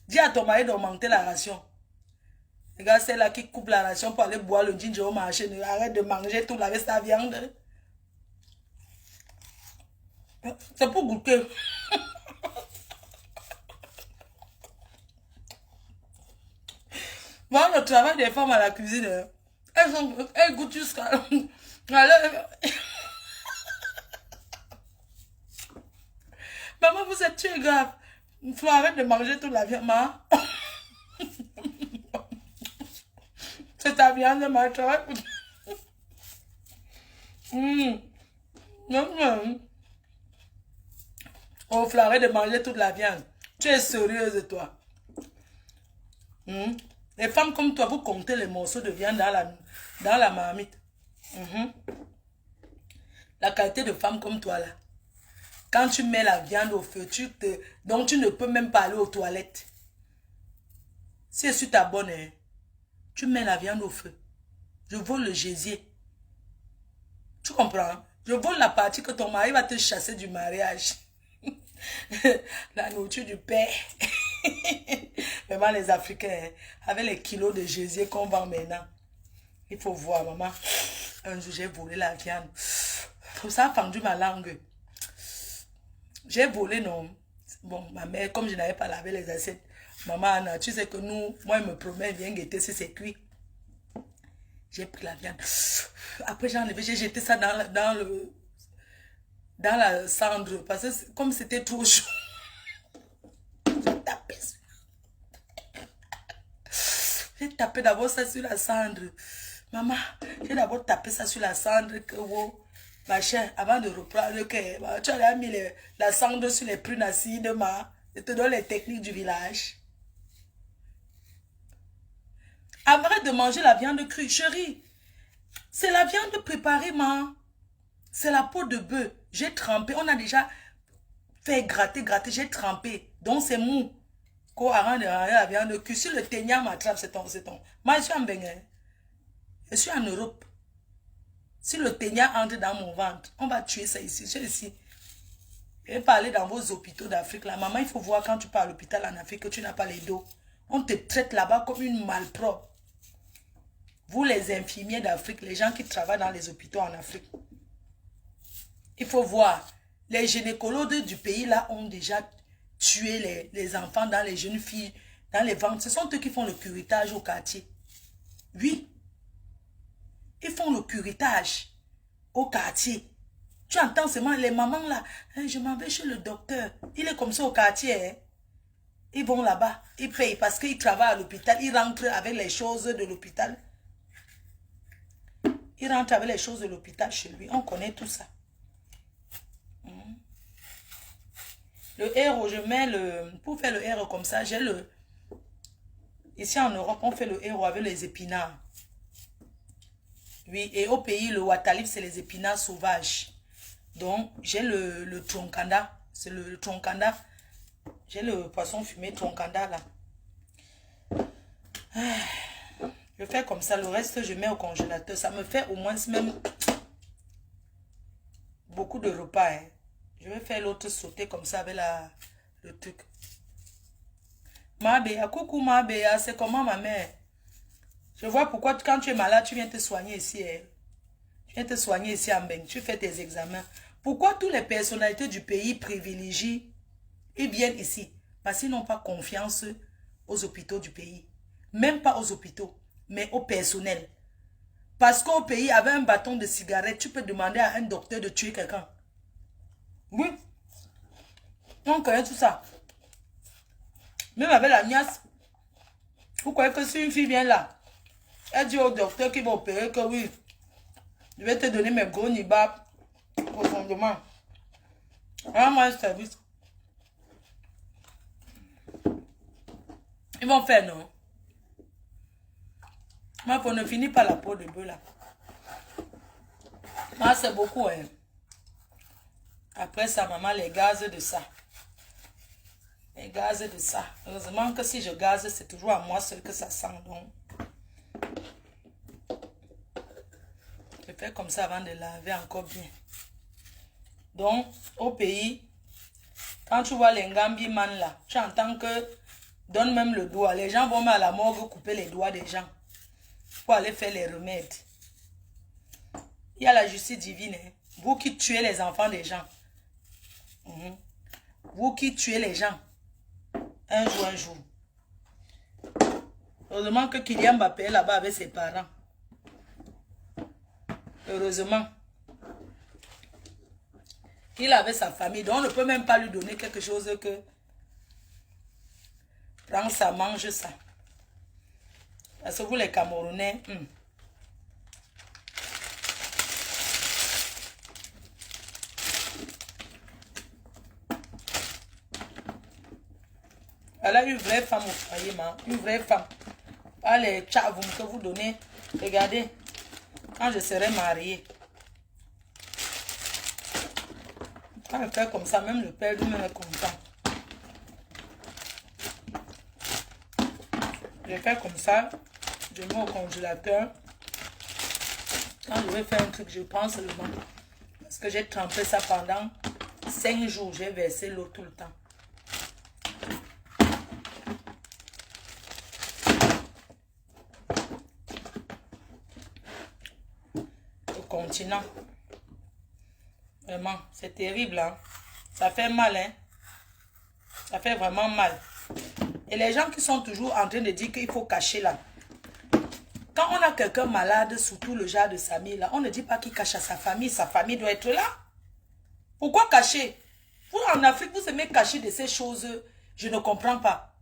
Dis à ton mari d'augmenter la ration. Regarde celle-là qui coupe la ration pour aller boire le ginger au marché. Arrête de manger tout avec sa viande. C'est pour goûter. Voilà le travail des femmes à la cuisine. Elles goûtent jusqu'à... Maman, vous êtes tué grave. Il faut arrêter de manger toute la viande, maman. C'est ta viande, ma toi. Oh, faut arrêter de manger toute la viande. Tu es sérieuse, toi. Les femmes comme toi, vous comptez les morceaux de viande dans la marmite. La qualité de femme comme toi, là. Quand tu mets la viande au feu, donc tu ne peux même pas aller aux toilettes. Si je suis ta bonne, hein, tu mets la viande au feu. Je vole le gésier. Tu comprends? Je vole la partie que ton mari va te chasser du mariage. La nourriture du père. Vraiment les Africains, hein, avec les kilos de gésier qu'on vend maintenant. Il faut voir, maman. Un jour, j'ai volé la viande. Ça a fendu ma langue. J'ai volé, non. Bon, ma mère, comme je n'avais pas lavé les assiettes, maman Anna, tu sais que nous, moi, elle me promet, viens guetter si c'est cuit. J'ai pris la viande. Après, j'ai enlevé, j'ai jeté ça dans la cendre. Parce que comme c'était trop chaud, j'ai tapé. J'ai tapé d'abord ça sur la cendre. Maman, j'ai d'abord tapé ça sur la cendre. Que, oh, machin, avant de reprendre, que, tu as mis la cendre sur les prunes acides, je te donne les techniques du village. Arrête de manger la viande crue, chérie. C'est la viande préparée, man. C'est la peau de bœuf. J'ai trempé. On a déjà fait gratter. J'ai trempé. Donc, c'est mou. Quand on la viande, que si le teignard m'attrape, c'est ton. Moi, je suis en Bénin. Je suis en Europe. Si le teignard entre dans mon ventre, on va tuer ça ici. Je suis ici. Je vais parler dans vos hôpitaux d'Afrique. Là, maman, il faut voir quand tu pars à l'hôpital en Afrique que tu n'as pas les dos. On te traite là-bas comme une malpropre. Vous, les infirmiers d'Afrique, les gens qui travaillent dans les hôpitaux en Afrique. Il faut voir. Les gynécologues du pays là ont déjà tué les enfants dans les jeunes filles, dans les ventres. Ce sont eux qui font le curettage au quartier. Oui. Ils font le curettage au quartier. Tu entends seulement les mamans là. Hein, je m'en vais chez le docteur. Il est comme ça au quartier. Hein. Ils vont là-bas. Ils payent parce qu'ils travaillent à l'hôpital. Ils rentrent avec les choses de l'hôpital. Il rentre avec les choses de l'hôpital chez lui. On connaît tout ça. Le héros, je mets le... Pour faire le héros comme ça, j'ai le... Ici en Europe, on fait le héros avec les épinards. Oui, et au pays, le watalif, c'est les épinards sauvages. Donc, j'ai le troncanda. C'est le troncanda. J'ai le poisson fumé troncanda là. Je fais comme ça. Le reste, je mets au congélateur. Ça me fait au moins même beaucoup de repas. Hein. Je vais faire l'autre sauté comme ça avec le truc. Ma béa, coucou ma béa, c'est comment ma mère? Je vois pourquoi quand tu es malade, tu viens te soigner ici. Hein. Tu viens te soigner ici en Beng. Tu fais tes examens. Pourquoi toutes les personnalités du pays privilégient, ils viennent ici? Parce qu'ils n'ont pas confiance aux hôpitaux du pays. Même pas aux hôpitaux, mais au personnel. Parce qu'au pays, avec un bâton de cigarette, tu peux demander à un docteur de tuer quelqu'un. Oui. On connaît tout ça. Même avec la niasse. Vous croyez que si une fille vient là, elle dit au docteur qui va opérer que oui, je vais te donner mes gros nibab profondément. Rends-moi un service. Ils vont faire non. Moi, on ne finit pas la peau de bœuf là. Moi, c'est beaucoup. Hein. Après ça, maman, les gaz de ça. Les gaz de ça. Heureusement que si je gaze, c'est toujours à moi seul que ça sent. Donc, je fais comme ça avant de laver encore bien. Donc, au pays, quand tu vois les Ngambi man là, tu entends que donne même le doigt. Les gens vont même à la morgue couper les doigts des gens pour aller faire les remèdes. Il y a la justice divine. Hein. Vous qui tuez les enfants des gens. Vous qui tuez les gens. Un jour. Heureusement que Kylian Mbappé est là-bas avec ses parents. Heureusement. Il avait sa famille. Donc on ne peut même pas lui donner quelque chose que... Prends ça, mange ça. Parce que vous les Camerounais... Elle a une vraie femme au foyer, une vraie femme. Pas les tchavoum que vous donnez. Regardez, quand je serai mariée. Quand je fais comme ça, même le père lui-même est content. Je fais comme ça, je mets au congélateur. Quand je vais faire un truc, je prends seulement. Parce que j'ai trempé ça pendant 5 jours. J'ai versé l'eau tout le temps. Continent. Vraiment, c'est terrible. Hein? Ça fait mal. Hein? Ça fait vraiment mal. Et les gens qui sont toujours en train de dire qu'il faut cacher là. Quand on a quelqu'un malade, surtout le genre de Samy là, on ne dit pas qu'il cache à sa famille doit être là. Pourquoi cacher? Vous en Afrique, vous aimez cacher de ces choses, je ne comprends pas.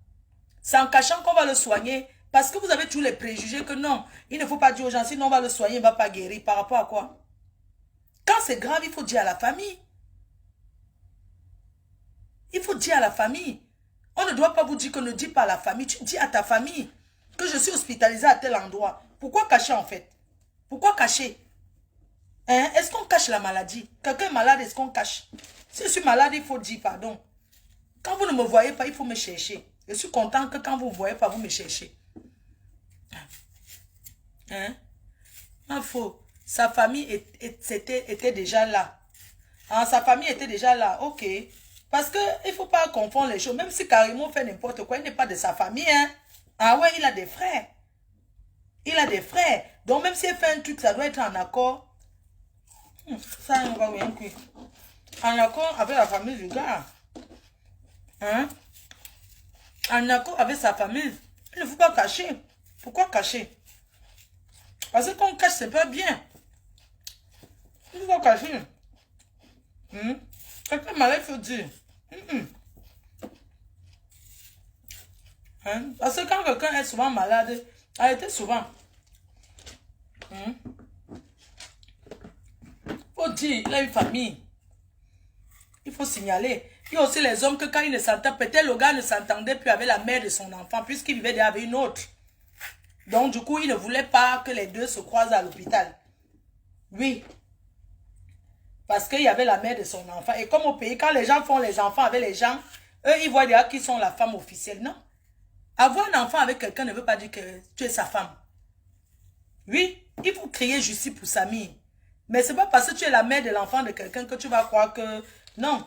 C'est en cachant qu'on va le soigner. Parce que vous avez tous les préjugés que non, il ne faut pas dire aux gens, sinon on va le soigner, il ne va pas guérir. Par rapport à quoi? Quand c'est grave, il faut dire à la famille. Il faut dire à la famille. On ne doit pas vous dire que ne dis pas à la famille. Tu dis à ta famille que je suis hospitalisé à tel endroit. Pourquoi cacher en fait? Pourquoi cacher? Hein? Est-ce qu'on cache la maladie? Quelqu'un est malade, est-ce qu'on cache? Si je suis malade, il faut dire pardon. Quand vous ne me voyez pas, il faut me chercher. Je suis content que quand vous ne voyez pas, vous me cherchez. Hein? Il faut. Sa famille était déjà là. Ah, sa famille était déjà là, ok. Parce que il ne faut pas confondre les choses. Même si Karimo fait n'importe quoi, il n'est pas de sa famille. Hein? Ah ouais, il a des frères. Il a des frères. Donc même s'il fait un truc, ça doit être en accord. Ça, on va bien cuire. En accord avec la famille du gars. Hein? En accord avec sa famille. Il ne faut pas cacher. Pourquoi cacher? Parce que quand on cache, c'est pas bien. Il ne faut pas cacher. Quelqu'un malade, il faut dire. Hein? Parce que quand quelqu'un est souvent malade, a été souvent. Faut dire, il a une famille. Il faut signaler. Il y a aussi les hommes que quand ils ne s'entendent, peut-être le gars ne s'entendait plus avec la mère de son enfant, puisqu'il vivait déjà avec une autre. Donc du coup, il ne voulait pas que les deux se croisent à l'hôpital. Oui. Parce qu'il y avait la mère de son enfant. Et comme au pays, quand les gens font les enfants avec les gens, eux, ils voient déjà qui sont la femme officielle. Non. Avoir un enfant avec quelqu'un ne veut pas dire que tu es sa femme. Oui, il faut crier justice pour Samy. Mais c'est pas parce que tu es la mère de l'enfant de quelqu'un que tu vas croire que... Non.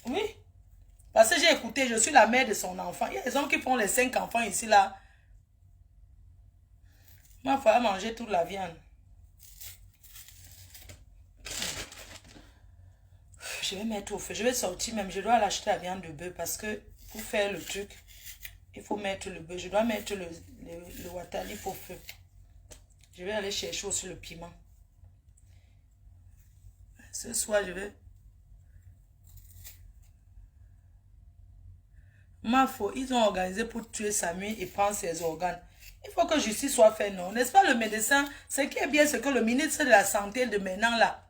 Oui. Parce que j'ai écouté, je suis la mère de son enfant. Il y a des hommes qui font les 5 enfants ici, là. Moi, il faut manger toute la viande. Je vais mettre au feu. Je vais sortir même. Je dois l'acheter la viande de bœuf parce que pour faire le truc, il faut mettre le bœuf. Je dois mettre le watali au feu. Je vais aller chercher aussi le piment. Ce soir, je vais... Ils ont organisé pour tuer Samuel et prendre ses organes. Il faut que justice soit faite, non? N'est-ce pas le médecin? Ce qui est bien, c'est que le ministre de la Santé de maintenant, là,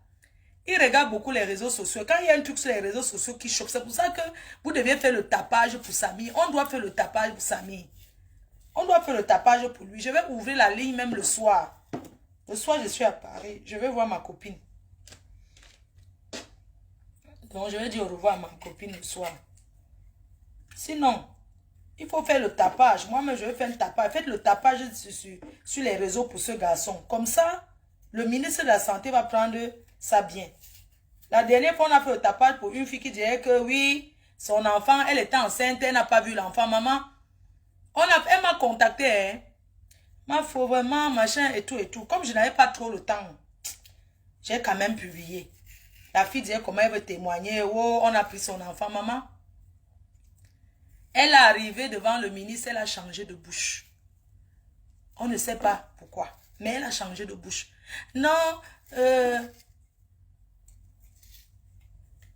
il regarde beaucoup les réseaux sociaux. Quand il y a un truc sur les réseaux sociaux qui choque, c'est pour ça que vous devez faire le tapage pour Samy. On doit faire le tapage pour Samy. On doit faire le tapage pour lui. Je vais ouvrir la ligne même le soir. Le soir, je suis à Paris. Je vais voir ma copine. Donc, je vais dire au revoir à ma copine le soir. Sinon, il faut faire le tapage. Moi-même, je vais faire un tapage. Faites le tapage sur les réseaux pour ce garçon. Comme ça, le ministre de la Santé va prendre ça bien. La dernière fois, on a fait le tapage pour une fille qui disait que oui, son enfant, elle était enceinte, elle n'a pas vu l'enfant. Maman, elle m'a contacté. Hein. Il faut vraiment, machin et tout et tout. Comme je n'avais pas trop le temps, j'ai quand même publié. La fille disait comment elle veut témoigner. Oh, on a pris son enfant, maman. Elle est arrivée devant le ministre, elle a changé de bouche. On ne sait pas pourquoi, mais elle a changé de bouche. Non,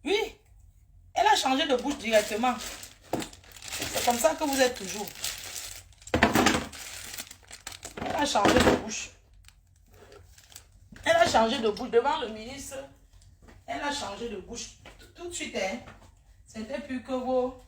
oui, elle a changé de bouche directement. C'est comme ça que vous êtes toujours. Elle a changé de bouche. Elle a changé de bouche devant le ministre. Elle a changé de bouche. Tout de suite, hein. C'était plus que vos...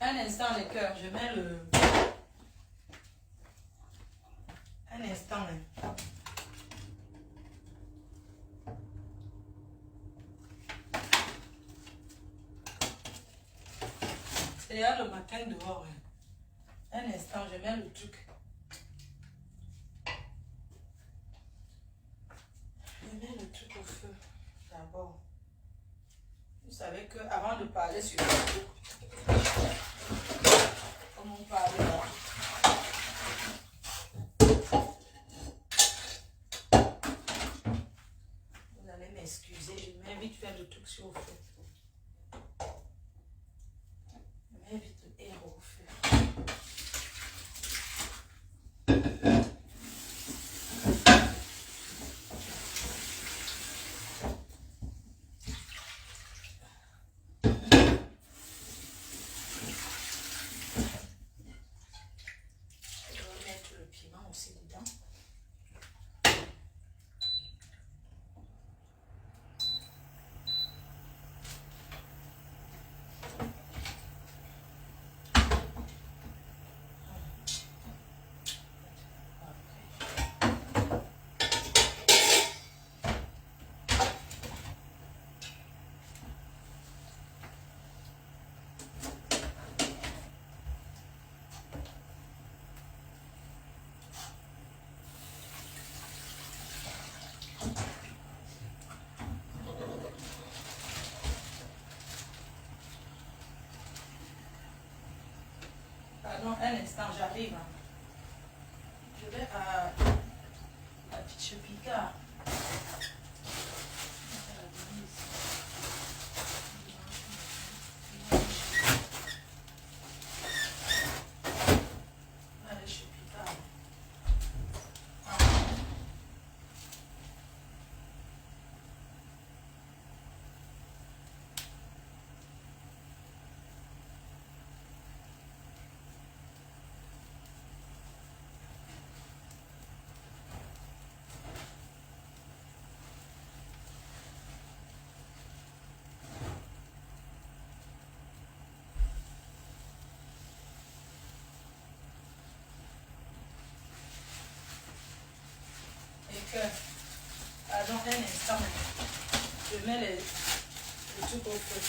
Un instant, les cœurs, je mets le... Un instant, hein. C'est là le matin dehors. Hein. Un instant, je mets le truc. Je mets le truc au feu d'abord. Vous savez que avant de parler sur Facebook, comme on parlait là, vous allez m'excuser, je mets vite faire le truc sur le feu. Je mets vite le air au feu. un instant, j'arrive. Je vais à la petite Picard. Pardon, un instant. Je mets le truc au feu.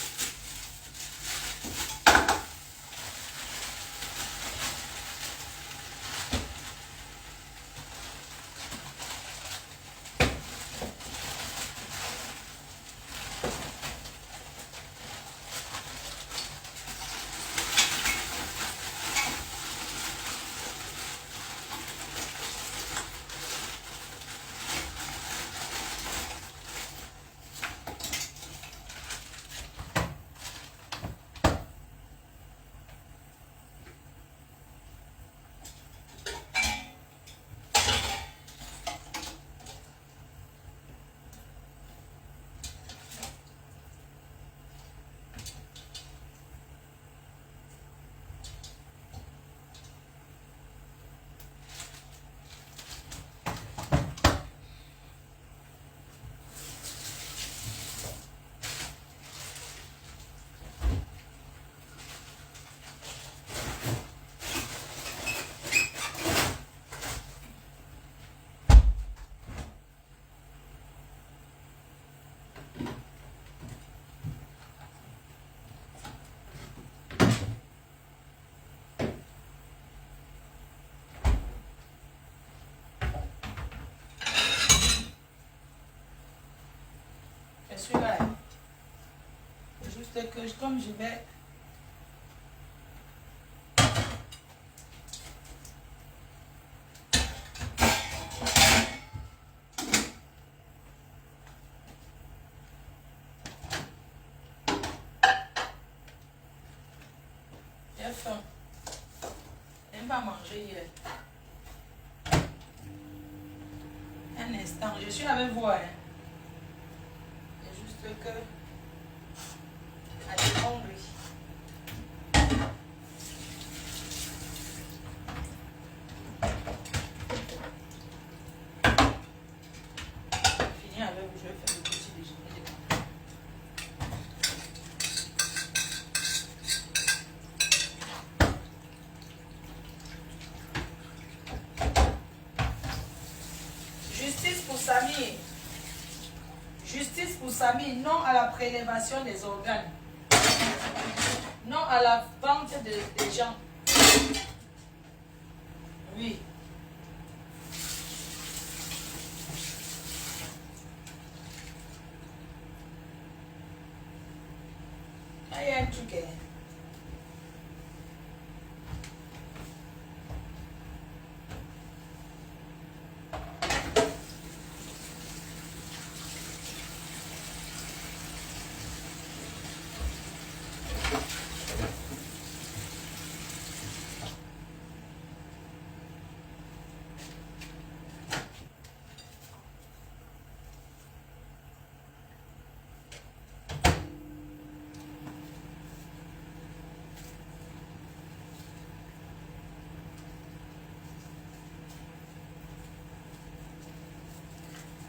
Celui-là, juste que comme je vais j'ai faim, j'aime pas manger hier. Un instant, je suis avec vous, hein. Que I am hungry. Fini avec vous, je vais faire le petit déjeuner. Justice pour Samy. Justice pour Samy, non à la prélévation des organes. Non à la vente des gens. Oui. Il y a un truc.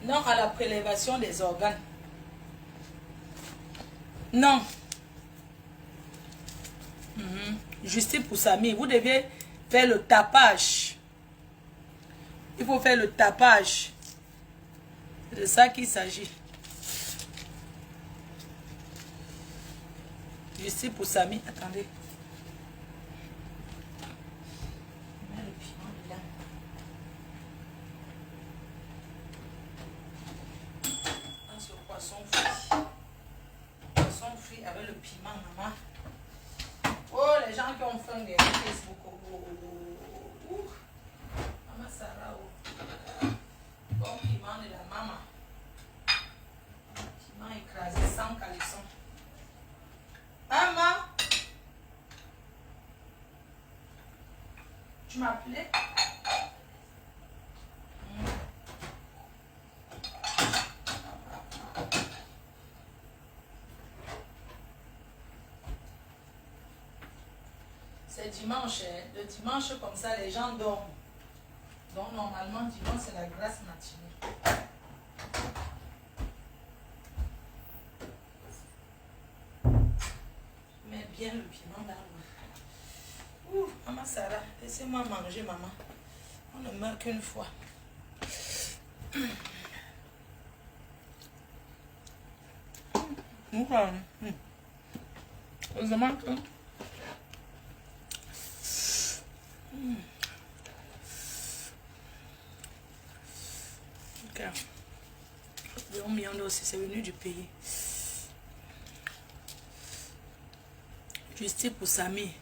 Non à la prélévation des organes. Non. Justice pour Samy. Vous devez faire le tapage. Il faut faire le tapage. C'est de ça qu'il s'agit. Justice pour Samy. Attendez. Poisson frit avec le piment, maman. Oh les gens qui ont faim des Facebook. Maman Sarah. Bon piment de la maman. Piment écrasé sans caleçon. Maman. Tu m'appelais? C'est dimanche, hein. Le dimanche comme ça, les gens dorment. Donc normalement, dimanche, c'est la grasse matinée. Mets bien le piment dans l'eau. Ouh, maman Sarah, laissez-moi manger, maman. On ne meurt qu'une fois. Heureusement que... Ok. Le million aussi, c'est venu du pays. Justice pour Samy.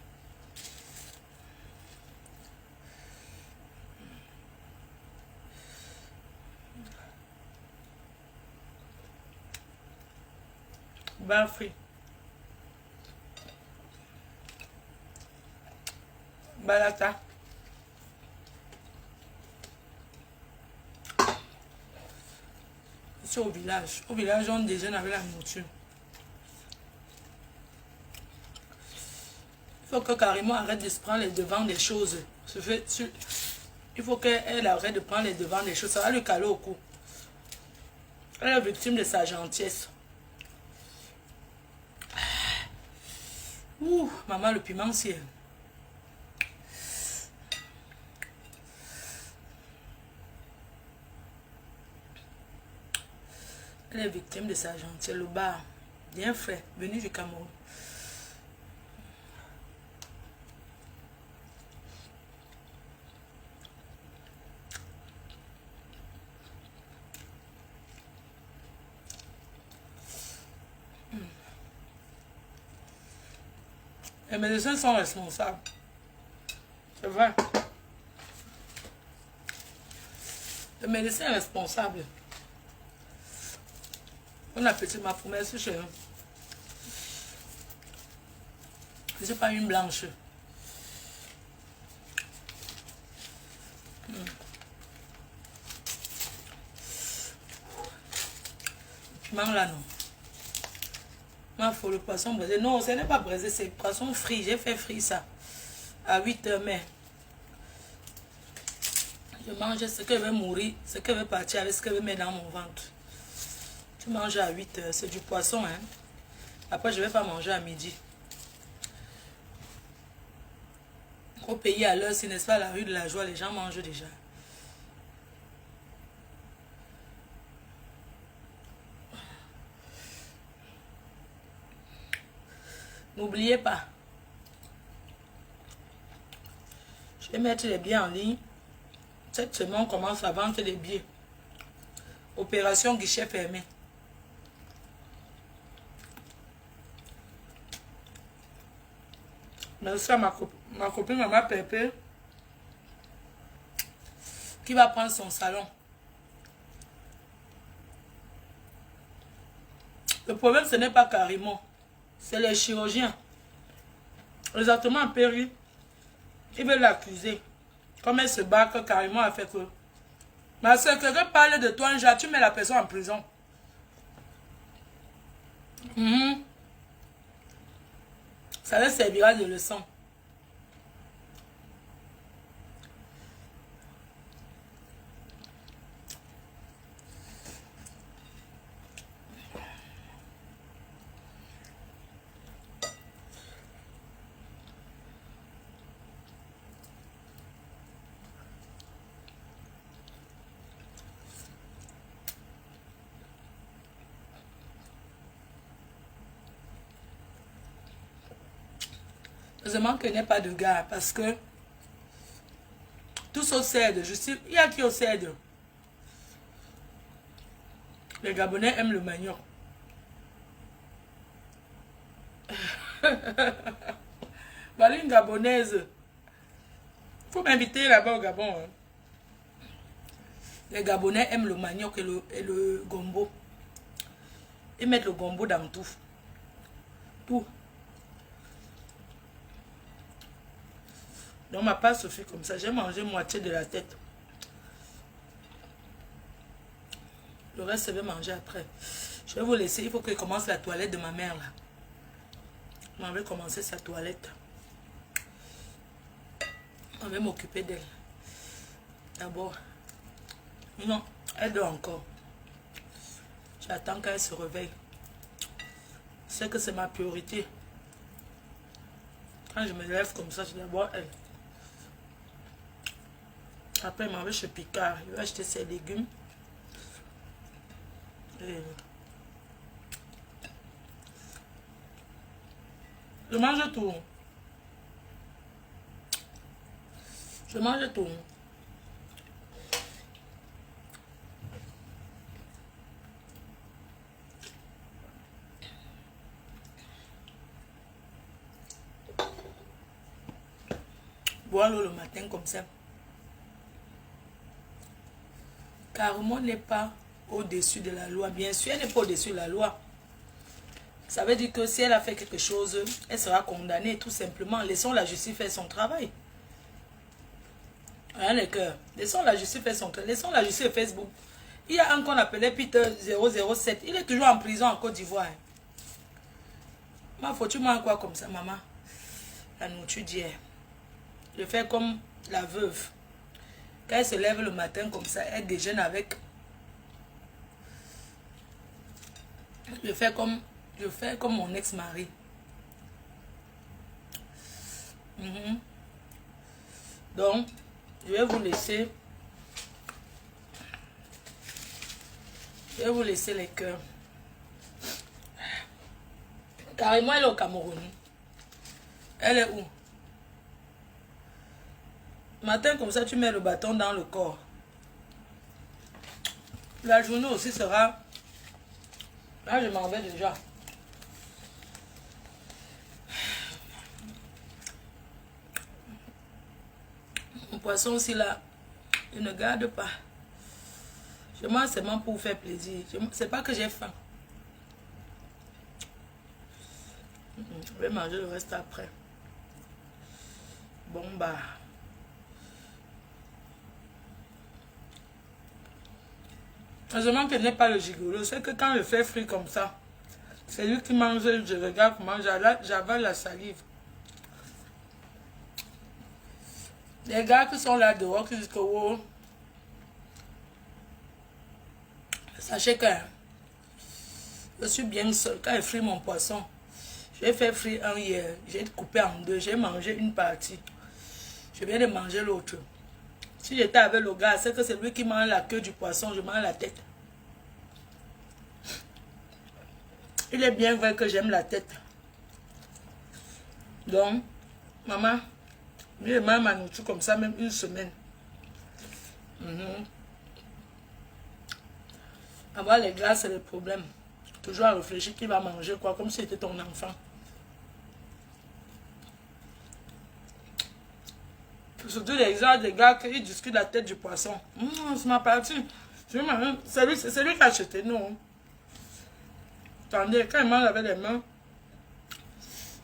Bafri. Balata. C'est au village. Au village, on déjeune avec la nourriture. Il faut que carrément arrête de se prendre les devants des choses. Il faut qu'elle arrête de prendre les devants des choses. Ça va lui caler au cou. Elle est victime de sa gentillesse. Ouh, maman, le piment, c'est... Elle est victime de sa gentillesse. Le bar, bien fait, venu du Cameroun. Les médecins sont responsables. C'est vrai. Le médecin est responsable. Bon appétit, ma promesse, chérie. Je ne suis pas une blanche. Piment là, non. Ma faut le poisson braisé. Non, ce n'est pas braisé, c'est poisson frit. J'ai fait frit ça. À 8h, mais je mange ce que je vais mourir, ce que je vais partir avec ce que je vais mettre dans mon ventre. Tu manges à 8h, c'est du poisson, hein. Après, je ne vais pas manger à midi. Au pays à l'heure, ce n'est pas la rue de la joie, les gens mangent déjà. N'oubliez pas, je vais mettre les billets en ligne. Cette semaine, on commence à vendre les billets. Opération guichet fermé. Merci à ma copine Maman Pépé qui va prendre son salon. Le problème, ce n'est pas carrément. C'est les chirurgiens. Exactement, Péri. Ils veulent l'accuser. Comme elle se bat, que carrément a fait que. Ma soeur, quelqu'un parle de toi un jour, tu mets la personne en prison. Ça leur servira de leçon. Heureusement qu'il n'y a pas de gars parce que tous au CED, il y a qui au CED? Les Gabonais aiment le manioc. Voilà. Voilà une Gabonaise. Faut m'inviter là-bas au Gabon. Hein. Les Gabonais aiment le manioc et le gombo. Ils mettent le gombo dans tout. Tout. Donc ma part se fait comme ça. J'ai mangé moitié de la tête. Le reste, je vais manger après. Je vais vous laisser. Il faut que je commence la toilette de ma mère là. On va commencer sa toilette. On va m'occuper d'elle. D'abord. Non, elle dort encore. J'attends qu'elle se réveille. Je sais que c'est ma priorité. Quand je me lève comme ça, je dois d'abord elle. Après, il m'en va chez Picard. Il va acheter ses légumes. Et je mange tout. Je mange tout. Boire l'eau le matin comme ça. Carrément n'est pas au-dessus de la loi. Bien sûr, elle n'est pas au-dessus de la loi. Ça veut dire que si elle a fait quelque chose, elle sera condamnée tout simplement. Laissons la justice faire son travail. Hein, les cœurs. Laissons la justice faire son travail. Laissons la justice Facebook. Il y a un qu'on appelait Peter 007. Il est toujours en prison en Côte d'Ivoire. Ma faut-tu manger quoi comme ça, maman? La nourriture d'hier. Je fais comme la veuve. Quand elle se lève le matin comme ça, elle déjeune avec. Je fais comme mon ex-mari. Donc, je vais vous laisser. Je vais vous laisser les cœurs. Carrément, elle est au Cameroun. Elle est où? Matin comme ça, tu mets le bâton dans le corps. La journée aussi sera... Là, je m'en vais déjà. Mon poisson aussi là, je ne garde pas. Je mange seulement pour faire plaisir. C'est pas que j'ai faim. Je vais manger le reste après. Bon bah. Heureusement que n'est pas le gigolo. C'est que quand je fais frit comme ça, c'est lui qui mange, je regarde comment j'avale la salive. Les gars qui sont là dehors, qui disent que oh, sachez que je suis bien seul. Quand je fris mon poisson, j'ai fait frire un hier, j'ai coupé en deux, j'ai mangé une partie. Je viens de manger l'autre. Si j'étais avec le gars, c'est que c'est lui qui mange la queue du poisson, je mange la tête. Il est bien vrai que j'aime la tête. Donc, maman, je mange ma nourriture comme ça, même une semaine. Avoir les glaces, c'est le problème. Toujours à réfléchir qui va manger quoi, comme si c'était ton enfant. Surtout les gens, des gars qui discutent la tête du poisson. C'est ma partie. C'est lui qui a acheté, non. Attendez, quand il mange avec les mains,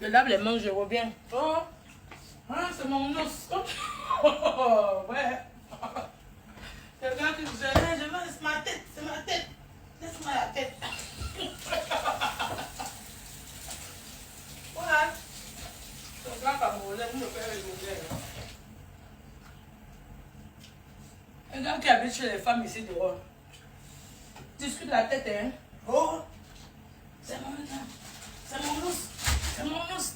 je lave les mains, je reviens. Oh, ah, c'est mon os. Oh, ouais. Les gars qui disent, c'est ma tête, c'est ma tête. Laisse-moi la tête. Voilà. Le gars camerounais, vous me faites rigoler. Un gars qui habite chez les femmes ici dehors. Discute la tête, hein. Oh, c'est mon os. C'est mon os.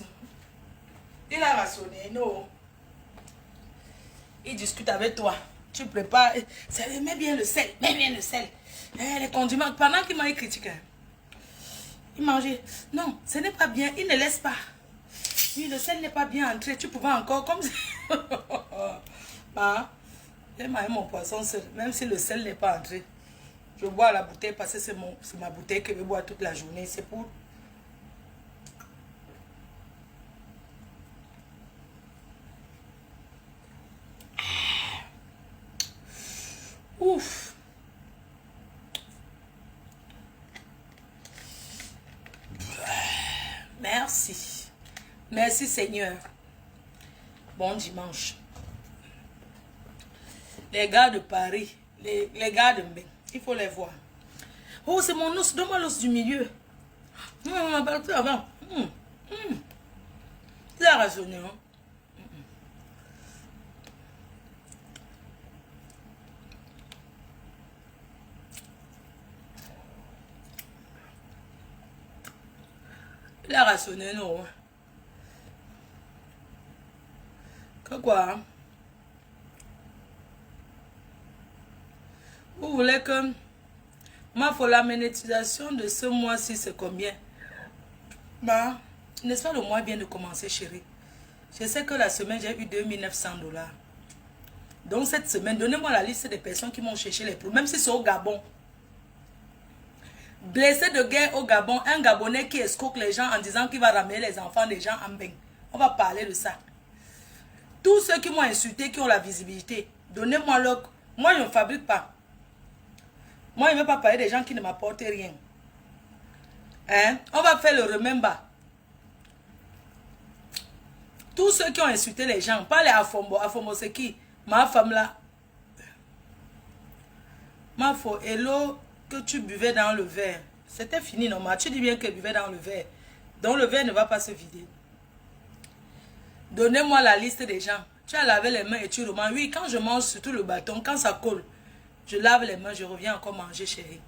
Il a rationné, non. Il discute avec toi. Tu prépares. Mets bien le sel. Mets bien le sel. Les condiments. Pendant qu'il m'a critiqué. Il mangeait. Non, ce n'est pas bien. Il ne laisse pas. Oui, le sel n'est pas bien entré. Tu pouvais encore comme ça. Bah. J'ai mangé mon poisson seul, même si le sel n'est pas entré. Je bois la bouteille parce que c'est ma bouteille que je bois toute la journée. C'est pour... Merci. Merci Seigneur. Bon dimanche. Les gars de Paris, les gars de Mbé, il faut les voir. Oh, c'est mon os, donne-moi l'os du milieu. On m'a parti avant. Il a raisonné. Hein? Il a raisonné, non. Que quoi? Vous voulez que... Moi, pour la monétisation de ce mois-ci, c'est combien? Bah, n'est-ce pas le mois vient de commencer, chérie? Je sais que la semaine, j'ai eu 2900 $. Donc, cette semaine, donnez-moi la liste des personnes qui m'ont cherché les prix, même si c'est au Gabon. Blessé de guerre au Gabon, un Gabonais qui escroque les gens en disant qu'il va ramener les enfants des gens en bain. On va parler de ça. Tous ceux qui m'ont insulté, qui ont la visibilité, donnez-moi leur... Moi, je ne fabrique pas. Moi, je ne veux pas parler des gens qui ne m'apportent rien. Hein? On va faire le remember. Tous ceux qui ont insulté les gens, pas les Afombo. Afombo, c'est qui? Ma femme là. Ma femme, hello, que tu buvais dans le verre. C'était fini, normal. Tu dis bien qu'elle buvait dans le verre. Donc le verre ne va pas se vider. Donnez-moi la liste des gens. Tu as lavé les mains et tu remanges. Oui, quand je mange surtout le bâton, quand ça colle, je lave les mains, je reviens encore manger, chérie.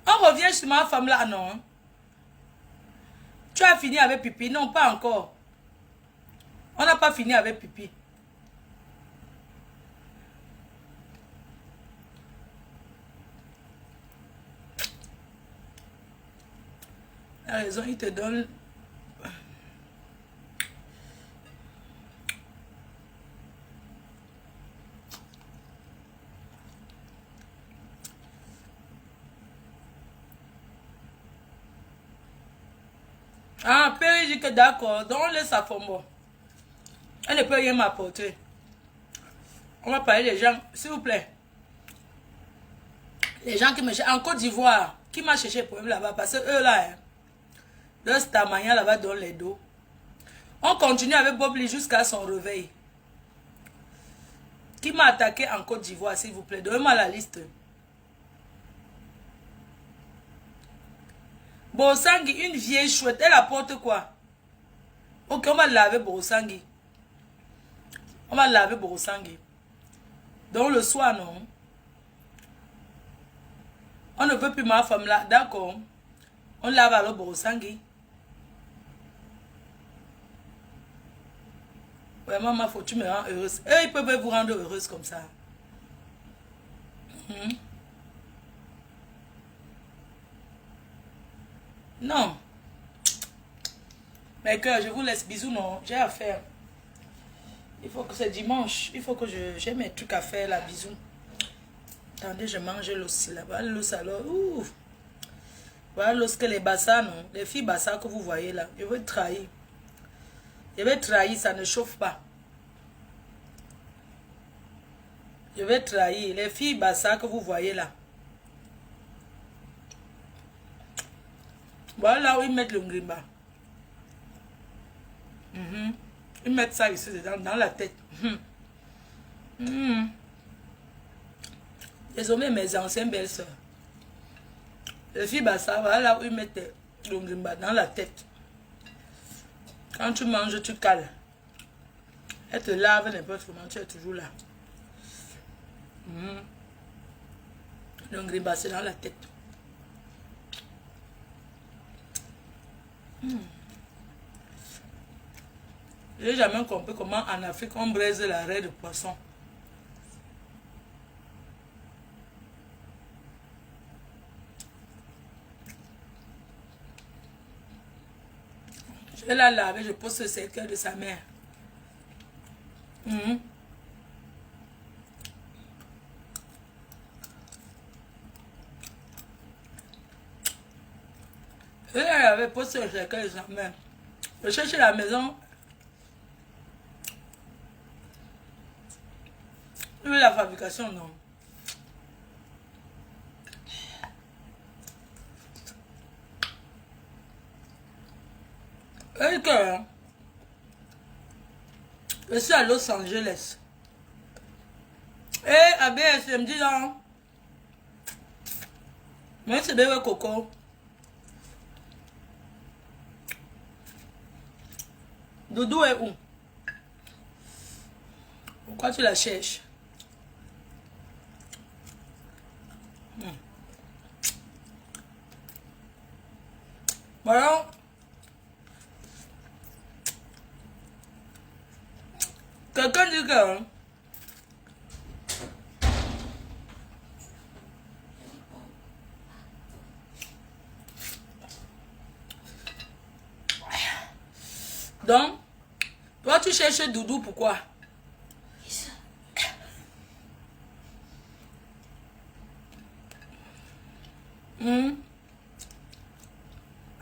On revient sur ma femme là, non. Tu as fini avec pipi? Non, pas encore. On n'a pas fini avec pipi. La raison, il te donne... Ah, Péri dit que d'accord, donc on laisse sa femme. Elle ne peut rien m'apporter. On va parler des gens, s'il vous plaît. Les gens qui me cherchent en Côte d'Ivoire, qui m'a cherché pour eux là-bas, parce que eux là, hein, leur stamania là-bas dans les dos. On continue avec Bob Lee jusqu'à son réveil. Qui m'a attaqué en Côte d'Ivoire, s'il vous plaît? Donnez-moi la liste. Borosangui, une vieille chouette, elle apporte quoi? Ok, on va laver Borosangui. On va laver Borosangui. Donc le soir, non? On ne veut plus ma femme là, d'accord? On lave alors Borosangui. Vraiment, ma faute, tu me rends heureuse. Eux, ils peuvent vous rendre heureuse comme ça. Non. Mais que je vous laisse, bisous, non. J'ai à faire. Il faut que c'est dimanche. Il faut que j'ai mes trucs à faire là, bisous. Attendez, je mange l'os là-bas. L'os alors. Ouf. Voilà l'os que les bassins, non. Les filles bassins que vous voyez là. Je vais trahir. Je vais trahir, ça ne chauffe pas. Je vais trahir. Les filles bassins que vous voyez là. Voilà où ils mettent le ngrimba. Ils mettent ça ici dans la tête. Désolé mes anciennes belles-sœurs. Les filles bassa, voilà où ils mettent le ngrimba dans la tête. Quand tu manges, tu cales. Elle te lave n'importe comment, tu es toujours là. Le ngrimba, c'est dans la tête. J'ai jamais compris comment en Afrique on braise la raie de poisson. Je vais la laver, je pose ce cercueil de sa mère. Je vais la laver, pose ce cercueil de sa mère. Je cherche la maison. Je veux la fabrication, non. Et que je suis à Los Angeles. Et à BSM dit là. Mais c'est bébé coco. Doudou est où? Pourquoi tu la cherches? Voilà. Quelqu'un dit que... Donc, toi tu cherches Doudou, pourquoi?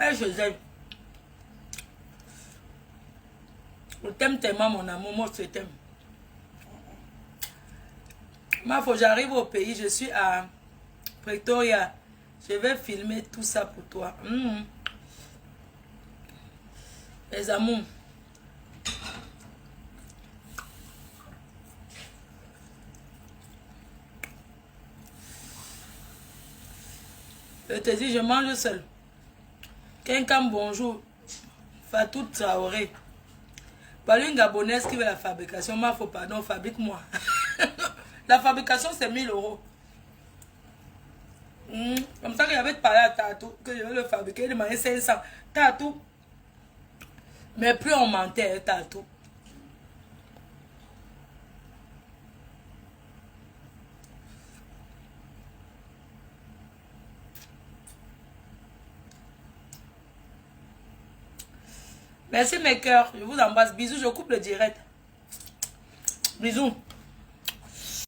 Eh, je t'aime. Je t'aime tellement, mon amour. Moi, je t'aime. Ma faut j'arrive au pays. Je suis à Pretoria. Je vais filmer tout ça pour toi. Les amours. Je te dis, je mange seul. Quelqu'un, bonjour. Fatou Traoré. Pas une gabonaise qui veut la fabrication. Ma faut pardon, fabrique-moi. La fabrication, c'est 1000 €. Comme ça que j'avais parlé à Tatou, que je vais le fabriquer, il m'a dit 500. Tatou. Mais plus on mentait, Tatou. Merci mes cœurs, je vous embrasse. Bisous, je coupe le direct. Bisous.